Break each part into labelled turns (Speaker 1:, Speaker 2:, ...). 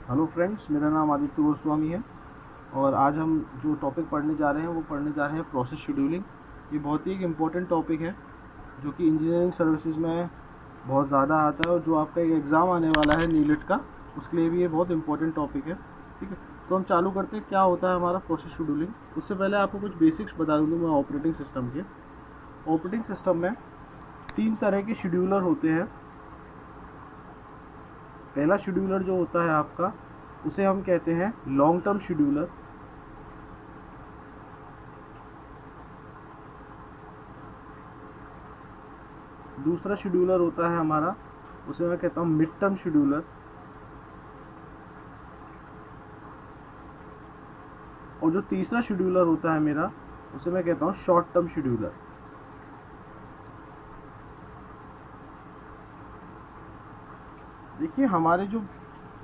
Speaker 1: Hello friends, मेरा नाम आदित्य गोस्वामी है और आज हम जो टॉपिक पढ़ने जा रहे हैं वो पढ़ने जा रहे हैं प्रोसेस शेड्यूलिंग। ये बहुत ही एक इम्पॉर्टेंट टॉपिक है जो कि इंजीनियरिंग सर्विसेज में बहुत ज़्यादा आता है और जो आपका एक एग्ज़ाम आने वाला है नीलेट का, उसके लिए भी ये बहुत इंपॉर्टेंट टॉपिक है। ठीक है, तो हम चालू करते हैं क्या होता है हमारा प्रोसेस शेड्यूलिंग। उससे पहले आपको कुछ बेसिक्स बता दूँ मैं ऑपरेटिंग सिस्टम के। ऑपरेटिंग सिस्टम में 3 तरह के शेड्यूलर होते हैं। पहला शेड्यूलर जो होता है आपका, उसे हम कहते हैं लॉन्ग टर्म शेड्यूलर। दूसरा शेड्यूलर होता है हमारा, उसे मैं कहता हूँ मिड टर्म शेड्यूलर। और जो तीसरा शेड्यूलर होता है मेरा, उसे मैं कहता हूँ शॉर्ट टर्म शेड्यूलर। देखिए, हमारे जो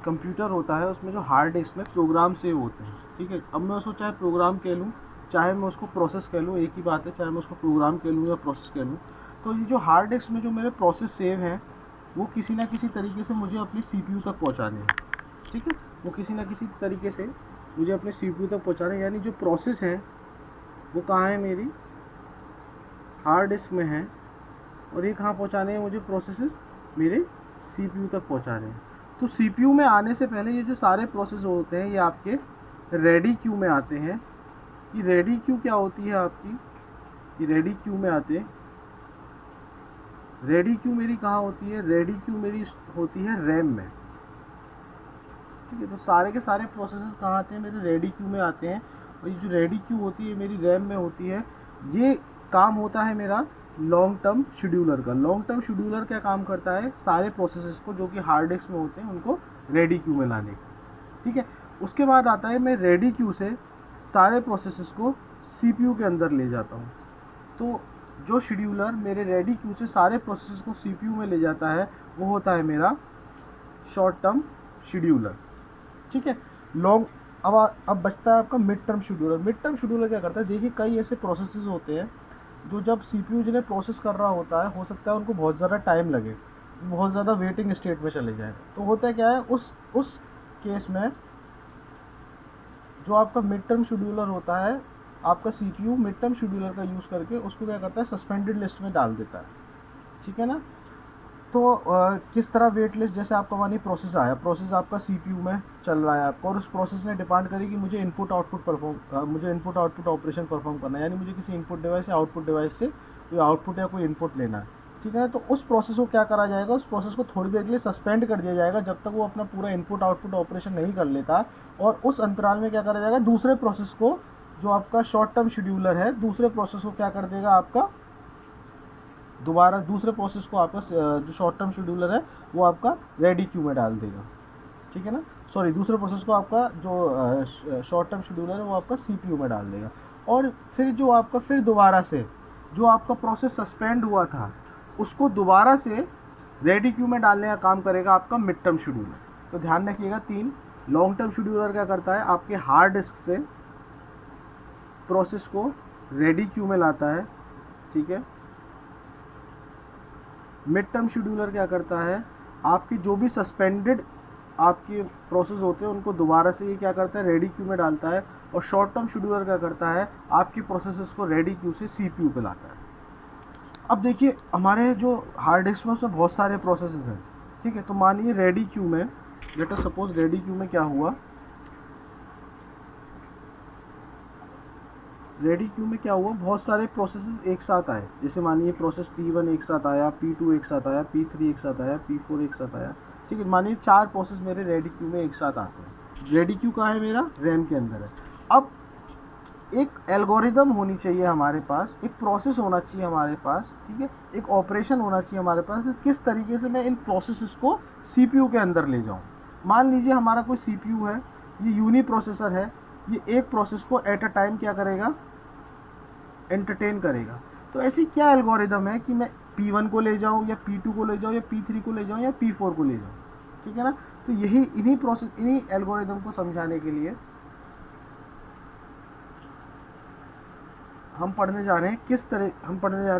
Speaker 1: कंप्यूटर होता है उसमें जो हार्ड डिस्क में प्रोग्राम सेव होते हैं। ठीक है, अब मैं उसको चाहे प्रोग्राम कह लूँ, चाहे मैं उसको प्रोसेस कह लूँ, एक ही बात है, चाहे मैं उसको प्रोग्राम कह लूँ या प्रोसेस कह लूँ। तो ये जो हार्ड डिस्क में जो मेरे प्रोसेस सेव हैं, वो किसी ना किसी तरीके से मुझे अपनी सीपीयू तक पहुंचाने हैं। ठीक है, वो किसी ना किसी तरीके से मुझे अपने सीपीयू तक पहुंचाने हैं। यानी जो प्रोसेस हैं वो कहाँ है, मेरी हार्ड डिस्क में है, और ये कहाँ पहुंचाने हैं मुझे प्रोसेसेस, मेरे सीपीयू तक पहुंचाने हैं। तो सीपीयू में आने से पहले ये जो सारे प्रोसेस होते हैं ये आपके रेडी क्यू में आते हैं। ये रेडी क्यू क्या होती है आपकी, ये रेडी क्यू में आते हैं। रेडी क्यू मेरी कहाँ होती है, रेडी क्यू मेरी होती है रैम में। ठीक है, तो सारे के सारे प्रोसेसेस कहाँ आते हैं, मेरे रेडी क्यू में आते हैं। और ये जो रेडी क्यू होती है मेरी रैम में होती है। ये काम होता है मेरा लॉन्ग टर्म शेड्यूलर का। लॉन्ग टर्म शेड्यूलर क्या काम करता है, सारे प्रोसेसेस को जो कि हार्ड डिस्क में होते हैं उनको रेडी क्यू में लाने का। ठीक है, उसके बाद आता है मैं रेडी क्यू से सारे प्रोसेसेस को सीपीयू के अंदर ले जाता हूँ। तो जो शेड्यूलर मेरे रेडी क्यू से सारे प्रोसेसेस को सीपीयू में ले जाता है वो होता है मेरा शॉर्ट टर्म शेड्यूलर। ठीक है, लॉन्ग अब बचता है आपका mid term scheduler. Mid term scheduler क्या करता है, देखिए कई ऐसे प्रोसेसेस होते हैं जो जब सीपीयू जिन्हें प्रोसेस कर रहा होता है, हो सकता है उनको बहुत ज़्यादा टाइम लगे, बहुत ज़्यादा वेटिंग स्टेट में चले जाए। तो होता है क्या है, उस केस में जो आपका मिड टर्म शेड्यूलर होता है, आपका सीपीयू मिड टर्म शेड्यूलर का यूज़ करके उसको क्या करता है, सस्पेंडेड लिस्ट में डाल देता है। ठीक है ना। तो किस तरह वेट लिस्ट, जैसे आपका मानिए प्रोसेस आया, प्रोसेस आपका सीपीयू में चल रहा है आपका, और उस प्रोसेस ने डिमांड करी कि मुझे इनपुट आउटपुट ऑपरेशन परफॉर्म करना है, यानी मुझे किसी इनपुट डिवाइस या आउटपुट डिवाइस से कोई आउटपुट या कोई इनपुट लेना है। ठीक है ना, तो उस प्रोसेस को क्या करा जाएगा, उस प्रोसेस को थोड़ी देर के लिए सस्पेंड कर दिया जाएगा जब तक वो अपना पूरा इनपुट आउटपुट ऑपरेशन नहीं कर लेता। और उस अंतराल में क्या करा जाएगा, दूसरे प्रोसेस को, जो आपका शॉर्ट टर्म शेड्यूलर है, दूसरे प्रोसेस को क्या कर देगा, आपका दोबारा दूसरे प्रोसेस को आपका जो शॉर्ट टर्म शेड्यूलर है वो आपका रेडी क्यू में डाल देगा। ठीक है ना, सॉरी, दूसरे प्रोसेस को आपका जो शॉर्ट टर्म शेड्यूलर है वो आपका सीपीयू में डाल देगा। और फिर जो आपका फिर दोबारा से जो आपका प्रोसेस सस्पेंड हुआ था उसको दोबारा से रेडी क्यू में डालने का काम करेगा आपका मिड टर्म शेड्यूलर। तो ध्यान रखिएगा, 3 लॉन्ग टर्म शेड्यूलर क्या करता है, आपके हार्ड डिस्क से प्रोसेस को रेडी क्यू में लाता है। ठीक है, मिड टर्म शेड्यूलर क्या करता है, आपकी जो भी सस्पेंडेड आपके प्रोसेस होते हैं उनको दोबारा से ये क्या करता है, रेडी क्यू में डालता है। और शॉर्ट टर्म शेड्यूलर क्या करता है, आपकी प्रोसेसेस को रेडी क्यू से सीपीयू पे लाता है। अब देखिए, हमारे जो हार्ड डिस्क में उसमें बहुत सारे प्रोसेसेस हैं। ठीक है, तो मानिए रेडी क्यू में, let us suppose ready queue में क्या हुआ, रेडी क्यू में क्या हुआ, बहुत सारे प्रोसेसेस एक साथ आए। जैसे मानिए प्रोसेस P1 एक साथ आया, P2 एक साथ आया, P3 एक साथ आया, P4 एक साथ आया। ठीक है, मानिए 4 प्रोसेस मेरे रेडी क्यू में एक साथ आते हैं। रेडी क्यू कहाँ है, मेरा रैम के अंदर है। अब एक एल्गोरिदम होनी चाहिए हमारे पास, एक प्रोसेस होना चाहिए हमारे पास। ठीक है, एक ऑपरेशन होना चाहिए हमारे पास कि किस तरीके से मैं इन प्रोसेसेस को सीपीयू के अंदर ले जाऊँ। मान लीजिए हमारा कोई सीपीयू है, ये यूनी प्रोसेसर है, ये एक प्रोसेस को एट अ टाइम क्या करेगा, एंटरटेन करेगा। तो ऐसी क्या एल्गोरिदम है कि मैं P1 को ले जाऊं या P2 को ले जाऊं या P3 को ले जाऊं या P4 को ले जाऊं। ठीक है ना, तो यही इन्हीं एल्गोरिदम को समझाने के लिए हम पढ़ने जा रहे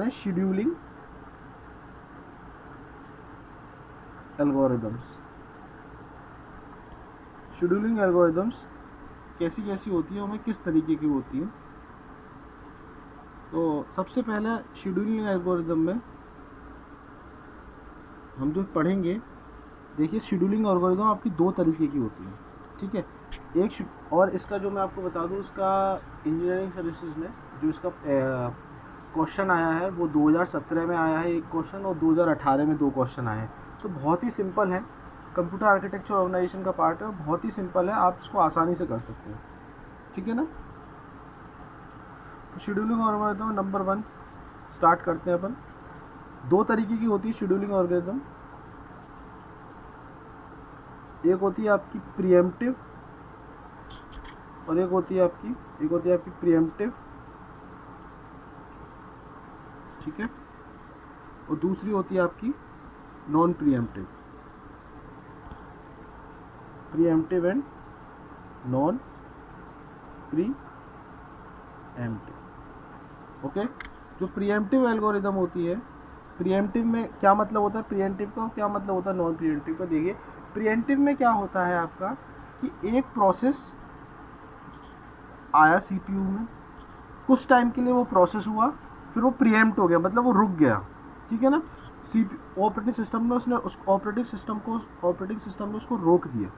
Speaker 1: हैं शेड्यूलिंग एल्गोरिदम्स। शेड्यूलिंग एल्गोरिदम्स कैसी कैसी होती है, उनमें किस तरीके की होती है। तो सबसे पहले शेड्यूलिंग एल्गोरिदम में हम जो पढ़ेंगे, देखिए शेड्यूलिंग एल्गोरिदम आपकी दो तरीके की होती है, ठीक है। एक और इसका जो मैं आपको बता दूं, इसका इंजीनियरिंग सर्विसेज में जो इसका क्वेश्चन आया है वो 2017 में आया है एक क्वेश्चन, और 2018 में 2 क्वेश्चन आए हैं। तो बहुत ही सिंपल है, कंप्यूटर आर्किटेक्चर ऑर्गेनाइजेशन का पार्ट है, बहुत ही सिंपल है, आप इसको आसानी से कर सकते हैं, ठीक है ना। तो शेड्यूलिंग एल्गोरिदम नंबर 1 स्टार्ट करते हैं अपन। दो तरीके की होती है शेड्यूलिंग एल्गोरिदम, एक होती है आपकी प्रीएम्प्टिव और एक होती है आपकी प्रीएम्प्टिव, ठीक है, और दूसरी होती है आपकी non pre-emptive, pre-emptive and non pre-emptive. Okay, जो प्रीएम्प्टिव एल्गोरिदम होती है, प्रीएम्प्टिव में क्या मतलब होता है प्रीएम्प्टिव का, क्या मतलब होता है नॉन प्रीएम्प्टिव का। देखिए प्रीएम्प्टिव में क्या होता है आपका कि एक प्रोसेस आया सीपीयू में, कुछ टाइम के लिए वो प्रोसेस हुआ, फिर वो प्रीएम्प्ट हो गया, मतलब वो रुक गया, ठीक है ना। ऑपरेटिंग सिस्टम ने उसने उस ऑपरेटिंग सिस्टम ने उसको रोक दिया।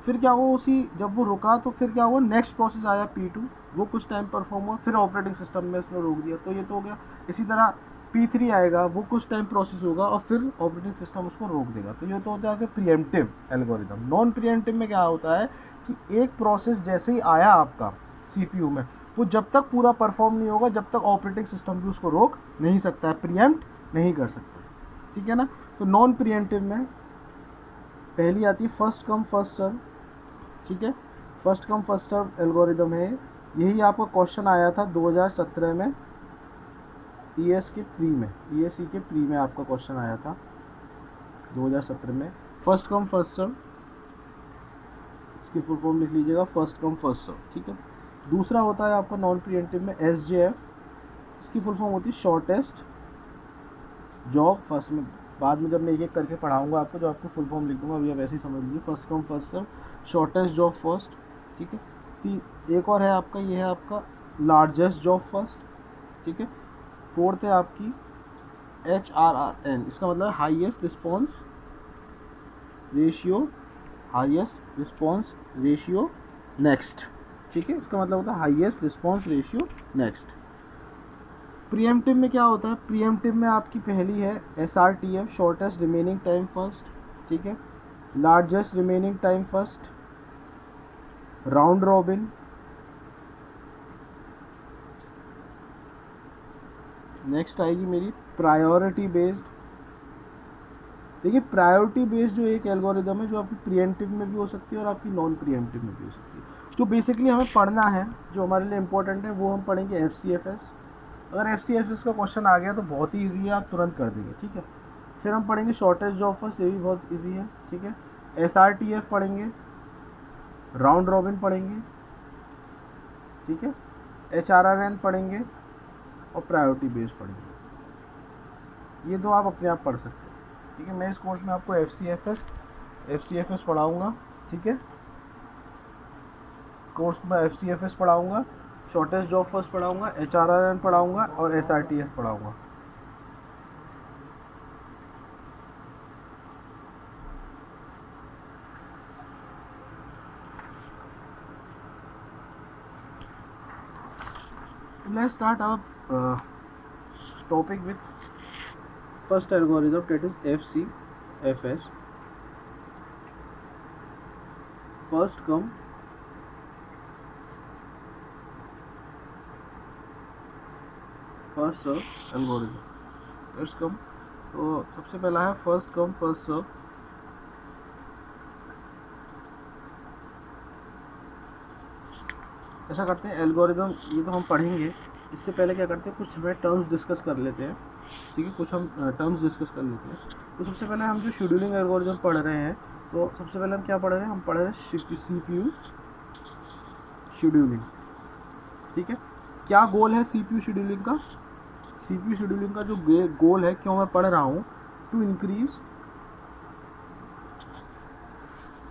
Speaker 1: फिर क्या हुआ, जब वो रुका तो फिर क्या हुआ, नेक्स्ट प्रोसेस आया P2, वो कुछ टाइम परफॉर्म हुआ, फिर ऑपरेटिंग सिस्टम ने उसने रोक दिया, तो ये तो हो गया। इसी तरह P3 आएगा, वो कुछ टाइम प्रोसेस होगा और फिर ऑपरेटिंग सिस्टम उसको रोक देगा, तो ये तो होता है प्रीएम्प्टिव एल्गोरिदम। नॉन प्रीएम्प्टिव में क्या होता है कि एक प्रोसेस जैसे ही आया आपका CPU में, वो जब तक पूरा परफॉर्म नहीं होगा, जब तक ऑपरेटिंग सिस्टम भी उसको रोक नहीं सकता है, प्रीएम्प्ट नहीं कर सकता, ठीक है ना। तो नॉन प्रीएम्प्टिव में पहली आती है फर्स्ट कम फर्स्ट सर्व, ठीक है, first come first serve algorithm है। यही आपका क्वेश्चन आया था 2017 में ESE के प्री में आपका क्वेश्चन आया था 2017 में, फर्स्ट कम फर्स्ट सर्व, इसकी फुल फॉर्म लिख लीजिएगा, फर्स्ट कम फर्स्ट सर्व, ठीक है। दूसरा होता है आपका नॉन प्रीएम्प्टिव में SJF, इसकी फुल फॉर्म होती है शॉर्टेस्ट जॉब फर्स्ट में, बाद में जब मैं एक एक करके पढ़ाऊंगा आपको, जो आपको फुल फॉर्म लिख दूंगा, अभी आप ऐसे ही समझ लीजिए, first come first serve, shortest job first, ठीक है। एक और है आपका, ये है आपका लार्जेस्ट जॉब फर्स्ट, ठीक है। फोर्थ है आपकी HRRN, इसका मतलब है हाईएस्ट रिस्पॉन्स रेशियो नेक्स्ट, ठीक है, इसका मतलब होता है highest response ratio next. Pre-emptive में क्या होता है, प्रीएम्प्टिव में आपकी पहली है SRTF, shortest remaining time first, ठीक है, largest remaining time first, round robin, next आएगी मेरी प्रायोरिटी बेस्ड। देखिए प्रायोरिटी बेस्ड जो एक एल्गोरिदम है, जो आपकी प्रीएम्प्टिव में भी हो सकती है और आपकी नॉन प्रीएम्प्टिव में भी हो सकती है। जो बेसिकली हमें पढ़ना है, जो हमारे लिए इंपॉर्टेंट है, वो हम पढ़ेंगे FCFS। अगर FCFS का क्वेश्चन आ गया तो बहुत ही ईजी है, आप तुरंत कर देंगे, ठीक है। फिर हम पढ़ेंगे शॉर्टेस्ट जॉब फर्स्ट, ये भी बहुत ईजी है, ठीक है। SRTF पढ़ेंगे, राउंड रॉबिन पढ़ेंगे, ठीक है, HRRN पढ़ेंगे और प्रायोरिटी बेस्ड पढ़ेंगे। ये दो आप अपने आप पढ़ सकते हैं, ठीक है। मैं इस कोर्स में आपको FCFS पढ़ाऊँगा, ठीक है, कोर्स में FCFS पढ़ाऊँगा, शॉर्टेस्ट जॉब फर्स्ट पढ़ाऊँगा, HRRN पढ़ाऊँगा और SRTF पढ़ाऊँगा। Let's start our topic with first algorithm, that is FCFS, first come first serve algorithm. Let's come, तो सबसे पहला है फर्स्ट कम फर्स्ट सर्व। ऐसा करते हैं एल्गोरिथम, ये तो हम पढ़ेंगे, इससे पहले क्या करते हैं, कुछ हमें टर्म्स डिस्कस कर लेते हैं, ठीक है, कुछ हम टर्म्स डिस्कस कर लेते हैं। तो सबसे पहले हम जो शेड्यूलिंग एल्गोरिथम पढ़ रहे हैं, तो सबसे पहले हम क्या पढ़ रहे हैं, हम पढ़ रहे हैं CPU शेड्यूलिंग, ठीक है। क्या गोल है CPU शेड्यूलिंग का, CPU शेड्यूलिंग का जो गोल है, क्यों मैं पढ़ रहा हूँ, टू इंक्रीज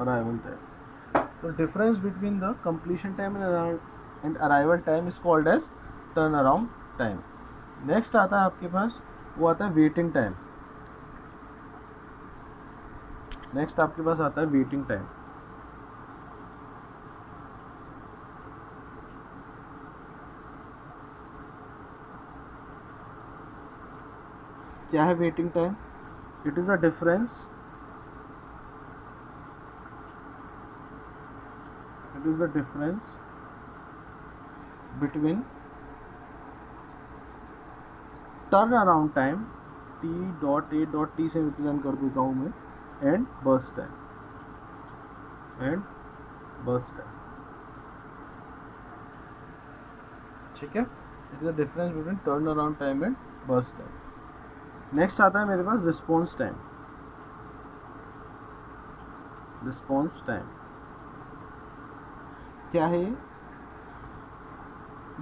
Speaker 1: अराइवल टाइम। तो difference between the completion time and arrival time is called as turn around time. Next आता है आपके पास, वो आता है वेटिंग टाइम। नेक्स्ट आपके पास आता है वेटिंग टाइम। क्या है waiting time? It is a difference, it is the difference between turn around time t dot a dot t से रिप्रेजेंट कर देता हूँ मैं, and burst time, and burst time. ठीक है, it is the difference between turn around time and burst time. Next आता है मेरे पास रिस्पॉन्स टाइम। रिस्पॉन्स टाइम क्या है?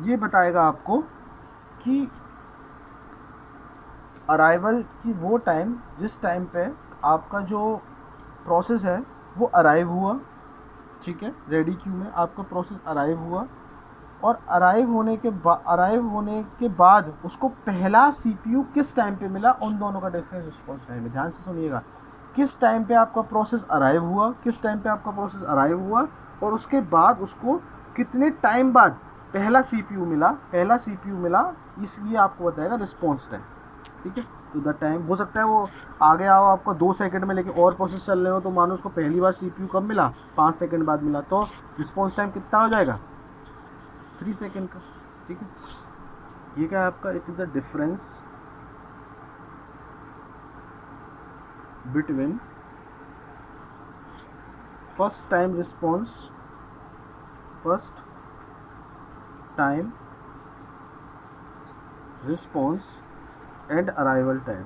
Speaker 1: ये बताएगा आपको कि अराइवल की वो टाइम जिस टाइम पे आपका जो प्रोसेस है वो अराइव हुआ। ठीक है, रेडी क्यू में आपका प्रोसेस अराइव हुआ, और अराइव होने के बाद उसको पहला सीपीयू किस टाइम पे मिला, उन दोनों का डिफरेंस रिस्पॉन्स टाइम है। ध्यान से सुनिएगा, किस टाइम पे आपका प्रोसेस अराइव हुआ, किस टाइम पे आपका प्रोसेस अराइव हुआ, और उसके बाद उसको कितने टाइम बाद पहला सीपीयू मिला, इसलिए आपको बताएगा रिस्पॉन्स टाइम। ठीक है, तो द टाइम हो सकता है वो आगे आओ आपको 2 सेकंड में, लेकिन और प्रोसेस चल रहे हो तो मानो उसको पहली बार सीपीयू कब मिला, 5 सेकंड बाद मिला, तो रिस्पॉन्स टाइम कितना हो जाएगा, 3 सेकंड का। ठीक है, ये क्या है आपका, it is a difference between first time response and arrival time.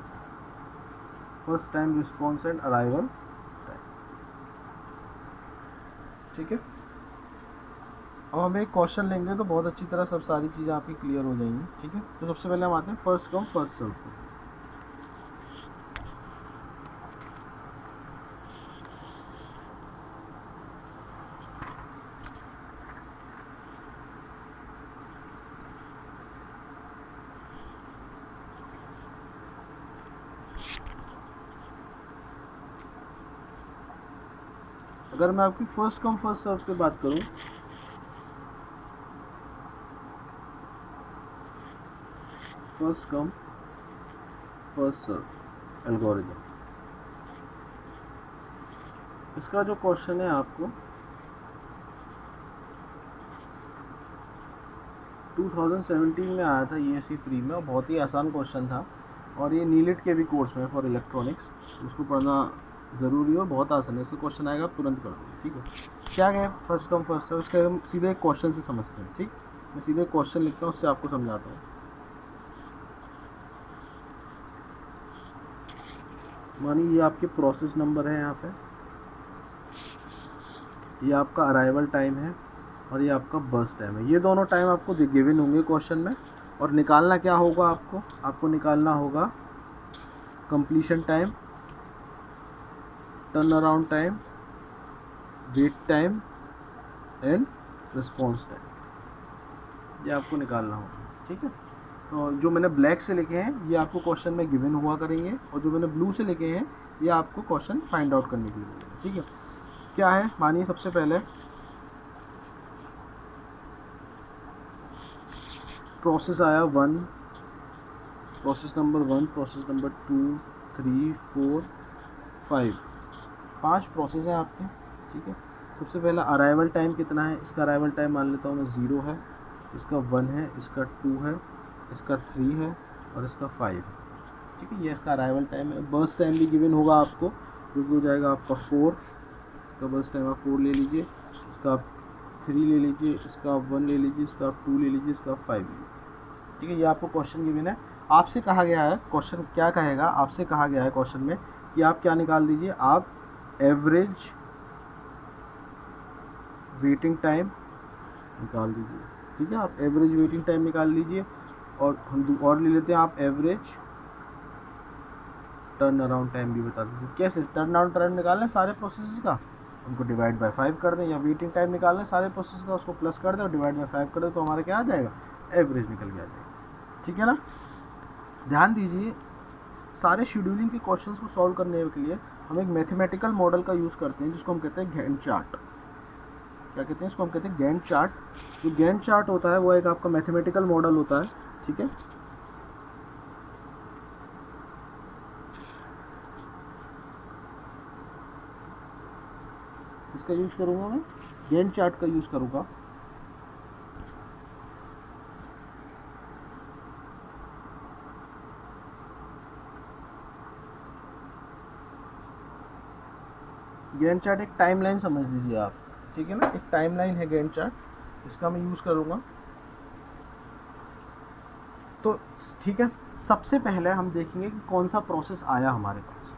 Speaker 1: First time response and arrival time. ठीक है, अब हम एक क्वेश्चन लेंगे तो बहुत अच्छी तरह सब सारी चीज़ें आपकी क्लियर हो जाएंगी। ठीक है, तो सबसे पहले हम आते हैं फर्स्ट कम फर्स्ट सर्व पे। अगर मैं आपकी फर्स्ट कम फर्स्ट सर्व पे बात करूं, first come first serve algorithm, इसका जो क्वेश्चन है आपको 2017 में आया था ESE प्री में, और बहुत ही आसान क्वेश्चन था, और ये नीलिट के भी कोर्स में फॉर इलेक्ट्रॉनिक्स, उसको पढ़ना ज़रूरी है और बहुत आसान है। इसका क्वेश्चन आएगा आप तुरंत कर दो। ठीक है, क्या है फर्स्ट कम फर्स्ट सर्व, उसके हम सीधे एक क्वेश्चन से समझते हैं। ठीक, मैं सीधे क्वेश्चन लिखता हूँ, उससे आपको समझाता हूँ। मानिए ये आपके प्रोसेस नंबर है, यहाँ पे ये आपका अराइवल टाइम है, और ये आपका बर्स्ट टाइम है। ये दोनों टाइम आपको गिवन होंगे क्वेश्चन में, और निकालना क्या होगा आपको निकालना होगा completion time, turn around time, wait time and response time, ये आपको निकालना होगा। ठीक है, तो जो मैंने ब्लैक से लिखे हैं ये आपको क्वेश्चन में गिवन हुआ करेंगे, और जो मैंने ब्लू से लिखे हैं ये आपको क्वेश्चन फाइंड आउट करने के लिए मिलेगा। ठीक है, क्या है, मानिए सबसे पहले प्रोसेस आया 1, process number 1, process number 2, 3, 4, 5, 5 process हैं आपके। ठीक है, सबसे पहला अराइवल टाइम कितना है, इसका अराइवल टाइम मान लेता हूँ मैं 0 है, इसका 1 है, इसका 2 है, इसका 3 है, और इसका 5 है। ठीक है, ये इसका अराइवल टाइम है। बर्स्ट टाइम भी गिवन होगा आपको, जो कि हो जाएगा आपका 4, इसका बर्स्ट टाइम आप 4 ले लीजिए, इसका आप 3 ले लीजिए, इसका आप 1 ले लीजिए, इसका आप 2 ले लीजिए, इसका आप 5 ले लीजिए। ठीक है, ये आपको क्वेश्चन गिवन है। आपसे कहा गया है, क्वेश्चन क्या कहेगा, आपसे कहा गया है क्वेश्चन में कि आप क्या निकाल दीजिए, आप एवरेज वेटिंग टाइम निकाल दीजिए। ठीक है, आप एवरेज वेटिंग टाइम निकाल लीजिए, और हम और ले लेते हैं आप एवरेज टर्न अराउंड टाइम भी बता दीजिए। कैसे टर्न अराउंड टाइम निकालना है सारे प्रोसेस का, उनको डिवाइड बाय 5 कर दें, या वेटिंग टाइम निकालना है सारे प्रोसेस का, उसको प्लस कर दें और डिवाइड बाय 5 कर दें, तो हमारा क्या आ जाएगा, एवरेज निकल के आ जाएगा। ठीक है ना। ध्यान दीजिए, सारे शेड्यूलिंग के क्वेश्चंस को सॉल्व करने के लिए हम एक मैथमेटिकल मॉडल का यूज़ करते हैं जिसको हम कहते हैं गैंट चार्ट। क्या कहते हैं इसको, हम कहते हैं गैंट चार्ट। जो गैंट चार्ट होता है वो एक आपका मैथमेटिकल मॉडल होता है। ठीक है, इसका यूज़ करूँगा मैं, गैंट चार्ट का यूज़ करूँगा। गैंट चार्ट एक टाइमलाइन समझ लीजिए आप। ठीक है ना, एक टाइमलाइन है गैंट चार्ट, इसका मैं यूज़ करूँगा। तो ठीक है, सबसे पहले हम देखेंगे कि कौन सा प्रोसेस आया हमारे पास।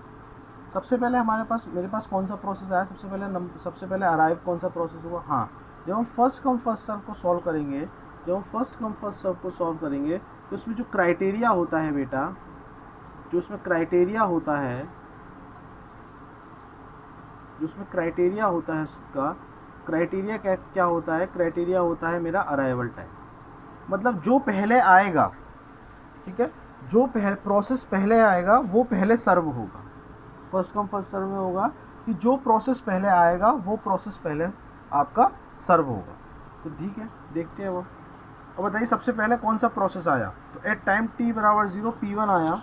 Speaker 1: सबसे पहले मेरे पास कौन सा प्रोसेस आया, सबसे पहले अराइव कौन सा प्रोसेस हुआ। हाँ, जब हम फर्स्ट कम फर्स्ट सर्व को सॉल्व करेंगे, तो उसमें जो क्राइटेरिया होता है बेटा, जो उसमें क्राइटेरिया होता है उसका क्राइटेरिया क्या होता है, क्राइटेरिया होता है मेरा अराइवल टाइम। मतलब जो पहले आएगा, ठीक है, जो प्रोसेस पहले आएगा वो पहले सर्व होगा। फर्स्ट कम फर्स्ट सर्व में होगा कि जो प्रोसेस पहले आएगा वो प्रोसेस पहले आपका सर्व होगा। तो ठीक है, देखते हैं वो। अब बताइए सबसे पहले कौन सा प्रोसेस आया। तो एट टाइम t बराबर 0 P1 आया।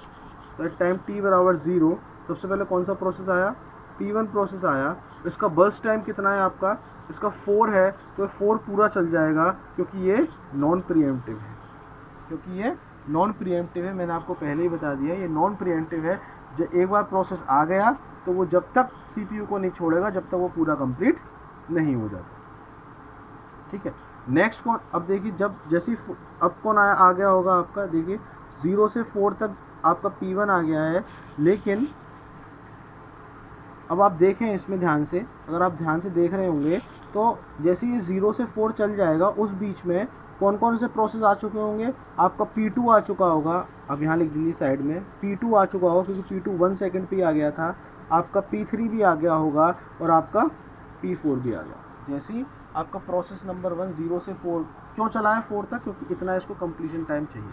Speaker 1: तो एट टाइम t बराबर 0 सबसे पहले कौन सा प्रोसेस आया, P1 प्रोसेस आया। इसका बर्स्ट टाइम कितना है आपका, इसका 4 है, तो 4 पूरा चल जाएगा क्योंकि ये नॉन प्रीएम्प्टिव है। मैंने आपको पहले ही बता दिया ये नॉन प्रीएम्प्टिव है। जब एक बार प्रोसेस आ गया तो वो जब तक CPU को नहीं छोड़ेगा जब तक वो पूरा कंप्लीट नहीं हो जाता। ठीक है, नेक्स्ट कौन, अब देखिए अब कौन आ गया होगा आपका, देखिए 0 से 4 तक आपका P1 आ गया है। लेकिन अब आप देखें इसमें ध्यान से, अगर आप ध्यान से देख रहे होंगे तो जैसे ये 0 से 4 चल जाएगा, उस बीच में कौन कौन से प्रोसेस आ चुके होंगे। आपका P2 आ चुका होगा, अब यहाँ लिख दीजिए साइड में, P2 आ चुका होगा क्योंकि P2 1 सेकंड पे आ गया था। आपका P3 भी आ गया होगा और आपका P4 भी आ गया। जैसे ही आपका प्रोसेस नंबर 1 0 से 4 क्यों चला है 4 तक, क्योंकि इतना इसको कंप्लीशन टाइम चाहिए।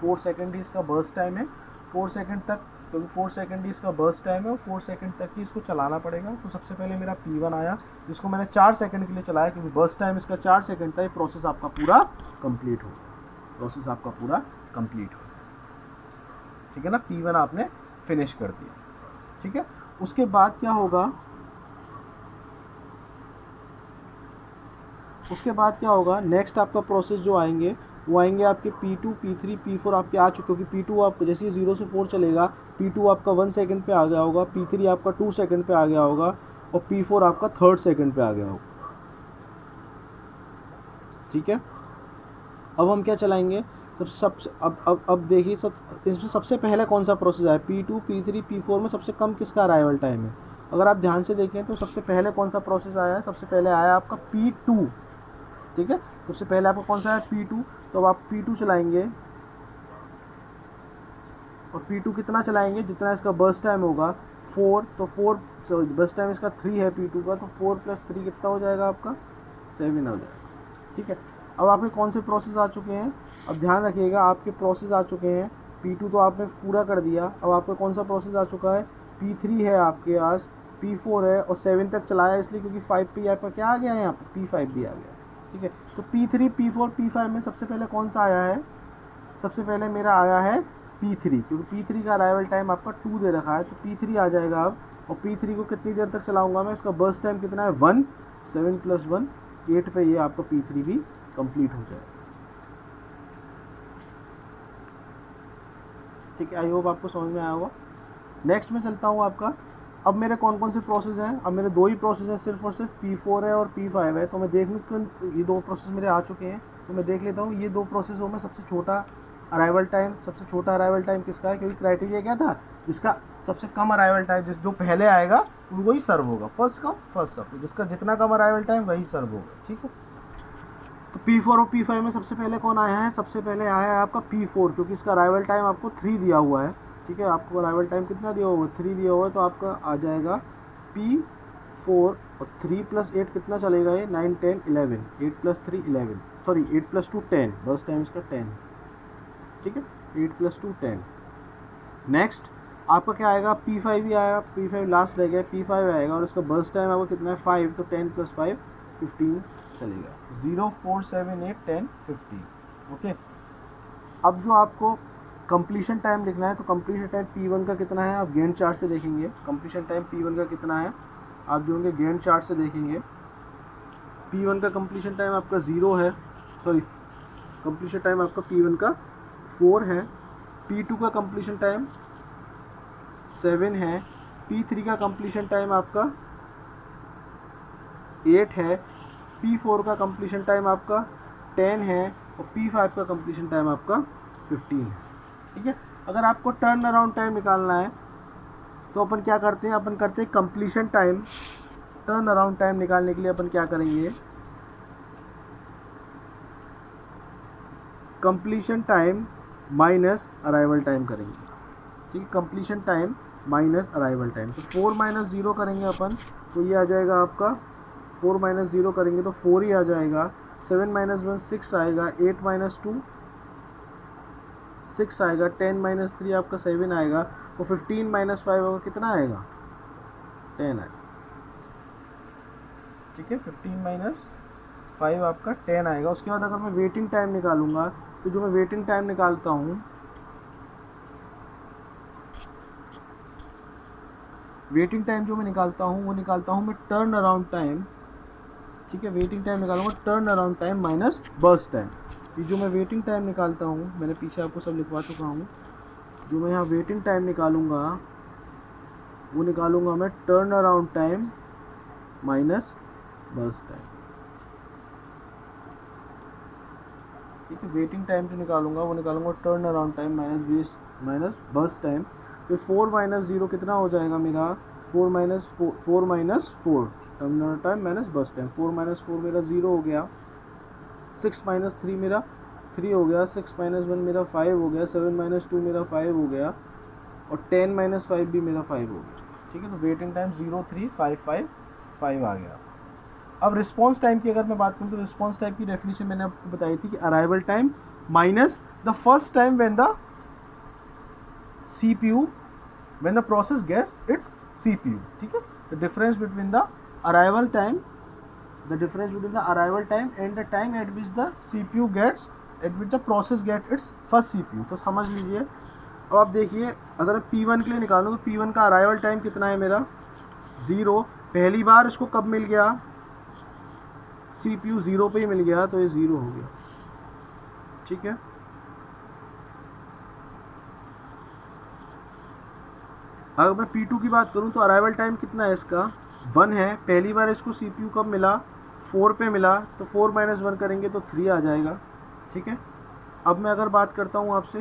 Speaker 1: 4 सेकंड ही इसका बर्स्ट टाइम है, 4 सेकंड तक, क्योंकि 4 सेकंड ही इसका बर्स्ट टाइम है और 4 सेकंड तक ही इसको चलाना पड़ेगा। तो सबसे पहले मेरा P1 आया जिसको मैंने 4 सेकंड के लिए चलाया क्योंकि बर्स्ट टाइम इसका 4 सेकंड था। ये प्रोसेस आपका पूरा कंप्लीट हो गया, ठीक है ना। P1 आपने फिनिश कर दिया। ठीक है, उसके बाद क्या होगा, नेक्स्ट आपका प्रोसेस जो आएंगे वो आएंगे आपके P2, P3, P4 आपके आ चुके, क्योंकि P2 आपको जैसे ही 0 से 4 चलेगा, P2 आपका 1 सेकंड पे आ गया होगा, P3 आपका 2 सेकंड पे आ गया होगा और P4 आपका 3rd सेकंड पे आ गया होगा। ठीक है, अब हम क्या चलाएंगे, अब देखिए इसमें सबसे पहले कौन सा प्रोसेस आया, P2, P3, P4 में सबसे कम किसका अराइवल टाइम है। अगर आप ध्यान से देखें तो सबसे पहले कौन सा प्रोसेस आया है, सबसे पहले आया आपका P2। ठीक है, सबसे पहले आपका कौन सा है, P2। तो अब आप P2 चलाएंगे और P2 कितना चलाएंगे, जितना इसका बर्स्ट टाइम होगा 4, तो 4 बर्स्ट टाइम इसका 3 है P2 का, तो 4 + 3 कितना हो जाएगा आपका 7 हो जाएगा। ठीक है, अब आपके कौन से प्रोसेस आ चुके हैं, अब ध्यान रखिएगा आपके प्रोसेस आ चुके हैं। P2 तो आपने पूरा कर दिया, अब आपका कौन सा प्रोसेस आ चुका है, P3 है आपके पास, P4 है और 7 तक चलाया इसलिए क्योंकि 5 पे आपका क्या आ गया है, यहाँ पर P5 भी आ गया। ठीक है, तो P3, P4, P5 में सबसे पहले कौन सा आया है, सबसे पहले मेरा आया है P3, क्योंकि P3 का अराइवल टाइम आपका 2 दे रखा है, तो P3 आ जाएगा अब। और P3 को कितनी देर तक चलाऊंगा मैं, इसका बर्स्ट टाइम कितना है 1, 7 + 1 8 पे ये आपका P3 भी कंप्लीट हो जाएगा। ठीक है, आई होप आपको समझ में आया होगा। नेक्स्ट में चलता हूँ आपका, अब मेरे कौन कौन से प्रोसेस हैं, अब मेरे 2 ही प्रोसेस हैं सिर्फ और सिर्फ, P4 है और P5 है। तो मैं देख लूँ कि ये 2 प्रोसेस मेरे आ चुके हैं, तो मैं देख लेता हूँ ये 2 प्रोसेसों में सबसे छोटा अराइवल टाइम किसका है, क्योंकि क्राइटेरिया क्या था, जिसका सबसे कम अराइवल टाइम, जो पहले आएगा वही सर्व होगा, फर्स्ट कम फर्स्ट सर्व, जिसका जितना कम अराइवल टाइम वही सर्व होगा। ठीक है, तो P4 और P5 में सबसे पहले कौन आया है, सबसे पहले आया है आपका P4, क्योंकि इसका अराइवल टाइम आपको 3 दिया हुआ है। ठीक है, आपको अराइवल टाइम कितना दिया हुआ है, 3 दिया हुआ है, तो आपका आ जाएगा P4 और 3 + 8 कितना चलेगा, ये 9 10 11, 8 + 3 11, सॉरी 8 + 2 10, बस टाइम इसका 10, ठीक है, 8 + 2 10। नेक्स्ट आपका क्या आएगा, P5 भी आएगा, P5 लास्ट रह गया, P5 आएगा और इसका बर्स्ट टाइम आपको कितना है 5, तो 10 + 5 15 चलेगा, 0 4 7 8 10 15। ओके, अब जो आपको कंप्लीशन टाइम लिखना है, तो कंप्लीशन टाइम P1 का कितना है आप गैंट चार्ट से देखेंगे। कंप्लीशन टाइम P1 का कितना है आप जो होंगे गैंट चार्ट से देखेंगे। P1 का कंप्लीशन टाइम आपका 0 है, सॉरी कंप्लीशन टाइम आपका P1 का 4 है, P2 का कंप्लीशन टाइम 7 है, P3 का कंप्लीशन टाइम आपका 8 है, P4 का कंप्लीशन टाइम आपका 10 है और P5 का कंप्लीशन टाइम आपका 15 है। ठीक है, अगर आपको टर्न अराउंड टाइम निकालना है तो अपन क्या करते हैं, अपन करते हैं completion time. Turn around time निकालने के लिए अपन क्या करेंगे, completion time minus arrival time करेंगे। ठीक है, completion time minus arrival time, तो 4 - 0 करेंगे अपन, तो ये आ जाएगा आपका 4 - 0 करेंगे तो 4 ही आ जाएगा, 7 - 1 6 आएगा, 8 - 2 6 आएगा, 10 - 3 आपका 7 आएगा, तो 15 - 5 होगा, कितना आएगा 10 आएगा। ठीक है, 15 - 5 आपका 10 आएगा। उसके बाद अगर मैं वेटिंग टाइम निकालूंगा, तो जो मैं वेटिंग टाइम निकालता हूँ, वेटिंग टाइम जो मैं निकालता हूँ वो निकालता हूँ मैं टर्न अराउंड टाइम। ठीक है, वेटिंग टाइम निकालूंगा turn around time minus burst time. ये जो मैं वेटिंग टाइम निकालता हूँ, मैंने पीछे आपको सब लिखवा चुका हूँ, जो मैं यहाँ वेटिंग टाइम निकालूंगा वो निकालूंगा मैं turn around time minus burst time. ठीक है, वेटिंग टाइम जो निकालूंगा वो निकालूंगा turn around time minus burst time. तो 4 - 0 कितना हो जाएगा मेरा, 4 - 4 turn around time minus burst time, 4 - 4 मेरा 0 हो गया, 6 - 3 मेरा 3 हो गया, 6 - 1 मेरा 5 हो गया, 7 - 2 मेरा 5 हो गया और 10 - 5 भी मेरा 5 हो गया। ठीक है, तो वेटिंग टाइम 0 3 5 5 5 आ गया। अब रिस्पॉन्स टाइम की अगर मैं बात करूँ तो रिस्पॉन्स टाइम की डेफिनेशन मैंने आपको बताई थी कि arrival time minus the first time when the CPU when the process gets its CPU। ठीक है, the difference between the arrival time and the time at which the CPU gets at which the process get its first CPU। तो समझ लीजिए। अब आप देखिए, अगर P1 के लिए निकालूँ तो P1 का अराइवल टाइम कितना है मेरा 0। पहली बार इसको कब मिल गया, CPU 0 पे ही मिल गया, तो ये 0 हो गया। ठीक है, अगर मैं P2 की बात करूं तो अराइवल टाइम कितना है इसका 1 है। पहली बार इसको CPU कब मिला, 4 पे मिला, तो 4 - 1 करेंगे तो 3 आ जाएगा। ठीक है, अब मैं अगर बात करता हूं आपसे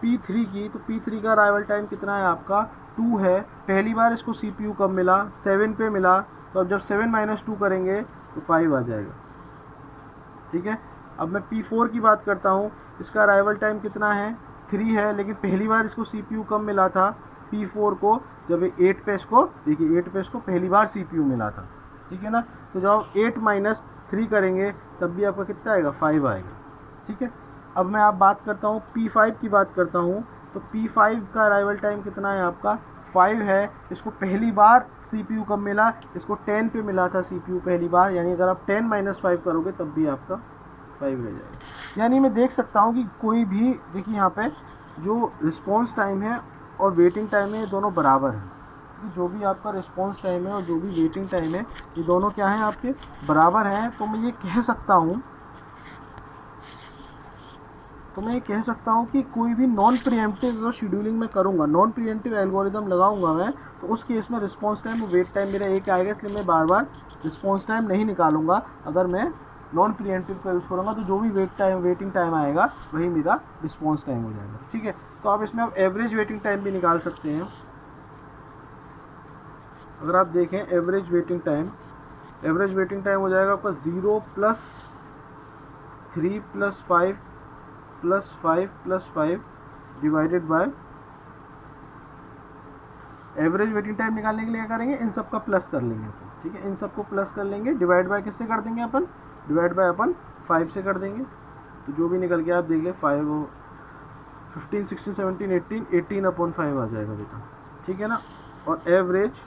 Speaker 1: P3 की, तो P3 का अराइवल टाइम कितना है आपका 2 है। पहली बार इसको CPU कब मिला, 7 पे मिला, तो अब जब 7 - 2 करेंगे तो 5 आ जाएगा। ठीक है, अब मैं P4 की बात करता हूँ, इसका अराइवल टाइम कितना है 3 है, लेकिन पहली बार इसको CPU कब मिला था P4 को, जब 8 पे इसको देखिए 8 पे इसको पहली बार CPU मिला था। ठीक है ना, तो जब 8 - 3 करेंगे तब भी आपका कितना आएगा 5 आएगा। ठीक है, अब मैं आप बात करता हूँ P5 की बात करता हूँ, तो P5 का अराइवल टाइम कितना है आपका 5 है। इसको पहली बार CPU कब मिला, इसको 10 पे मिला था CPU पहली बार, यानी अगर आप 10 - 5 करोगे तब भी आपका 5 रह जाएगा। यानी मैं देख सकता हूँ कि कोई भी, देखिए यहाँ पे जो रिस्पॉन्स टाइम है और वेटिंग टाइम है ये दोनों बराबर हैं। जो भी आपका रिस्पॉन्स टाइम है और जो भी वेटिंग टाइम है ये दोनों क्या हैं आपके बराबर हैं। तो मैं ये कह सकता हूँ कि कोई भी नॉन प्रीएम्प्टिव अगर शेड्यूलिंग में करूँगा, नॉन प्रीएम्प्टिव एल्गोरिदम लगाऊंगा मैं, तो उस केस में रिस्पॉन्स टाइम और वेट टाइम मेरा एक आएगा, इसलिए मैं बार बार रिस्पॉन्स टाइम नहीं निकालूंगा। अगर मैं नॉन प्रीएम्प्टिव का यूज़ करूँगा तो जो भी वेटिंग टाइम आएगा वही मेरा रिस्पॉन्स टाइम हो जाएगा। ठीक है, तो आप इसमें एवरेज वेटिंग टाइम भी निकाल सकते हैं। अगर आप देखें एवरेज वेटिंग टाइम हो जाएगा आपका 0 + 3 + 5 + 5 + 5 divided by, average waiting time निकालने के लिए क्या करेंगे, इन सब का प्लस कर लेंगे। ठीक है, इन सबको प्लस कर लेंगे, डिवाइड बाय किससे कर देंगे अपन, डिवाइड बाय अपन 5 से कर देंगे, तो जो भी निकल गया आप देखिए 5 15 16 17 18/5 आ जाएगा बेटा, ठीक है ना। और एवरेज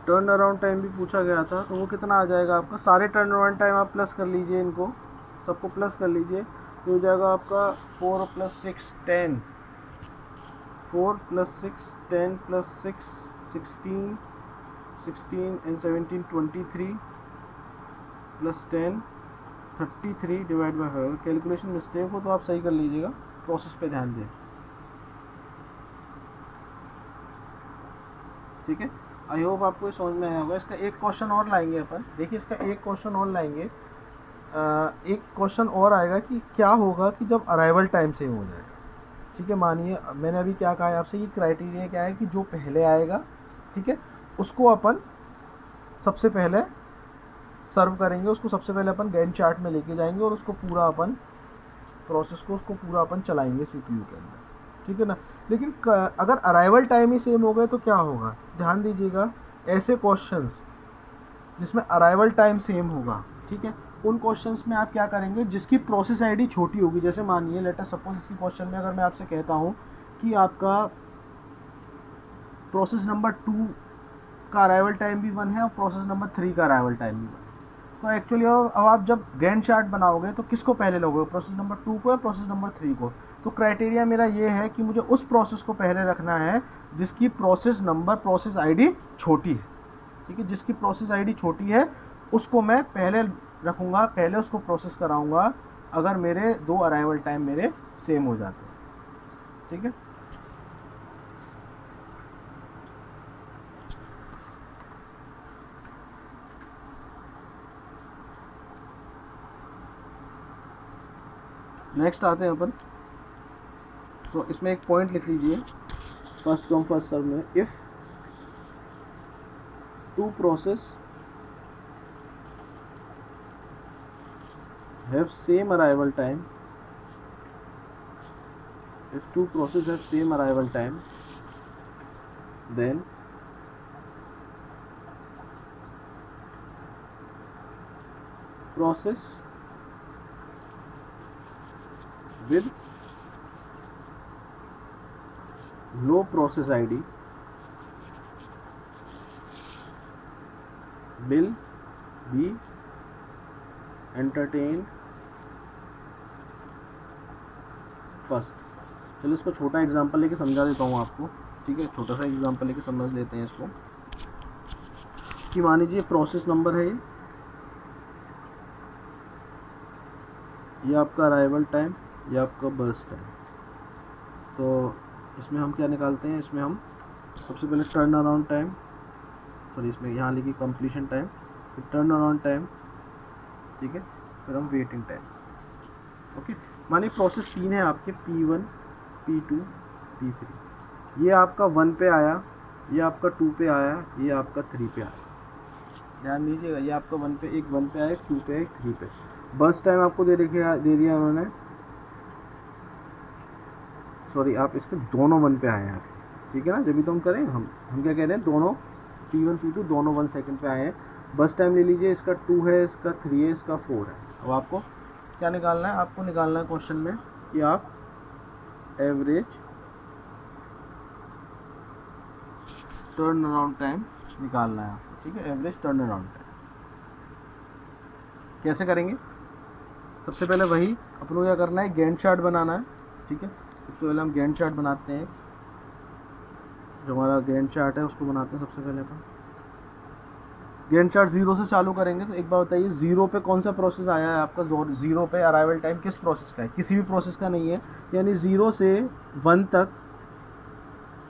Speaker 1: टर्न अराउंड टाइम भी पूछा गया था, तो वो कितना आ जाएगा आपका, सारे टर्न अराउंड टाइम आप प्लस कर लीजिए, इनको सबको प्लस कर लीजिए, तो हो जाएगा आपका 4 + 6 10, 4 + 6 10 + 6 16 16 and 17 23 + 10 33 divide by 5। Calculation mistake हो तो आप सही कर लीजिएगा, प्रोसेस पे ध्यान दें, ठीक है। आई होप आपको ये समझ में आया होगा। इसका एक क्वेश्चन और लाएंगे अपन, देखिए इसका एक क्वेश्चन और लाएंगे, एक क्वेश्चन और आएगा कि क्या होगा कि जब अराइवल टाइम सेम हो जाए, ठीक है। मानिए मैंने अभी क्या कहा है आपसे, ये क्राइटेरिया क्या है कि जो पहले आएगा, ठीक है, उसको अपन सबसे पहले सर्व करेंगे, उसको सबसे पहले अपन गैंट चार्ट में लेके जाएंगे और उसको पूरा अपन प्रोसेस को उसको पूरा अपन चलाएंगे सीपीयू के अंदर, ठीक है ना। लेकिन अगर अराइवल टाइम ही सेम हो गए तो क्या होगा, ध्यान दीजिएगा, ऐसे क्वेश्चंस जिसमें अराइवल टाइम सेम होगा, ठीक है, उन क्वेश्चंस में आप क्या करेंगे, जिसकी प्रोसेस आईडी छोटी होगी, जैसे मानिए लेट अस सपोज इसी क्वेश्चन में अगर मैं आपसे कहता हूँ कि आपका प्रोसेस नंबर 2 का अराइवल टाइम भी 1 है और प्रोसेस नंबर 3 का अराइवल टाइम भी 1, तो एक्चुअली अब आप जब गैंट चार्ट बनाओगे तो किसको पहले लोगे, प्रोसेस नंबर 2 को या प्रोसेस नंबर 3 को। तो क्राइटेरिया मेरा ये है कि मुझे उस प्रोसेस को पहले रखना है जिसकी प्रोसेस नंबर प्रोसेस आईडी छोटी है, ठीक है, जिसकी प्रोसेस आईडी छोटी है उसको मैं पहले रखूँगा, पहले उसको प्रोसेस कराऊँगा अगर मेरे 2 अराइवल टाइम मेरे सेम हो जाते हैं, ठीक है। नेक्स्ट आते हैं अपन, तो इसमें एक पॉइंट लिख लीजिए, फर्स्ट कम फर्स्ट सर्व में, if 2 process have same arrival time, if 2 process have same arrival time, then process with low process ID will be entertained first. चलो इसको छोटा एग्जांपल लेके समझा देता हूँ आपको, ठीक है, छोटा सा एग्जांपल लेके समझ लेते हैं इसको, कि मान लीजिए प्रोसेस नंबर है ये आपका अराइवल टाइम, ये आपका बर्स्ट टाइम, तो इसमें हम क्या निकालते हैं, इसमें हम सबसे पहले टर्न अराउंड टाइम, सॉरी इसमें यहाँ लिखिए कंप्लीशन टाइम, फिर टर्न अराउंड टाइम, ठीक है, फिर हम वेटिंग टाइम, ओके। मानिए प्रोसेस 3 है आपके, P1 P2 P3, ये आपका 1 पे आया, ये आपका 2 पे आया, ये आपका 3 पे आया, ध्यान दीजिएगा, ये आपका 1 पे एक 1 पे आया, 2 पे एक 3 पे। बस टाइम आपको दे दिया उन्होंने, सॉरी आप इसके दोनों 1 पे आए हैं, ठीक है ना, जब भी तो हम करें, हम क्या कह रहे हैं, दोनों P1 P2 दोनों 1 सेकंड पे आए हैं। बस टाइम ले लीजिए, इसका 2 है, इसका 3 है, इसका 4 है। अब आपको क्या निकालना है, आपको निकालना है क्वेश्चन में कि आप एवरेज टर्न अराउंड टाइम निकालना है आपको, ठीक है, एवरेज टर्न अराउंड टाइम कैसे करेंगे। सबसे पहले वही अपन को क्या करना है, गैंट चार्ट बनाना है, ठीक है। सबसे पहले हम गैंट चार्ट बनाते हैं, जो हमारा गैंट चार्ट है उसको बनाते हैं सबसे पहले अपन। गैंट चार्ट 0 से चालू करेंगे, तो एक बात बताइए 0 पे कौन सा प्रोसेस आया है आपका, 0 पे अराइवल टाइम किस प्रोसेस का है, किसी भी प्रोसेस का नहीं है, यानी 0 से 1 तक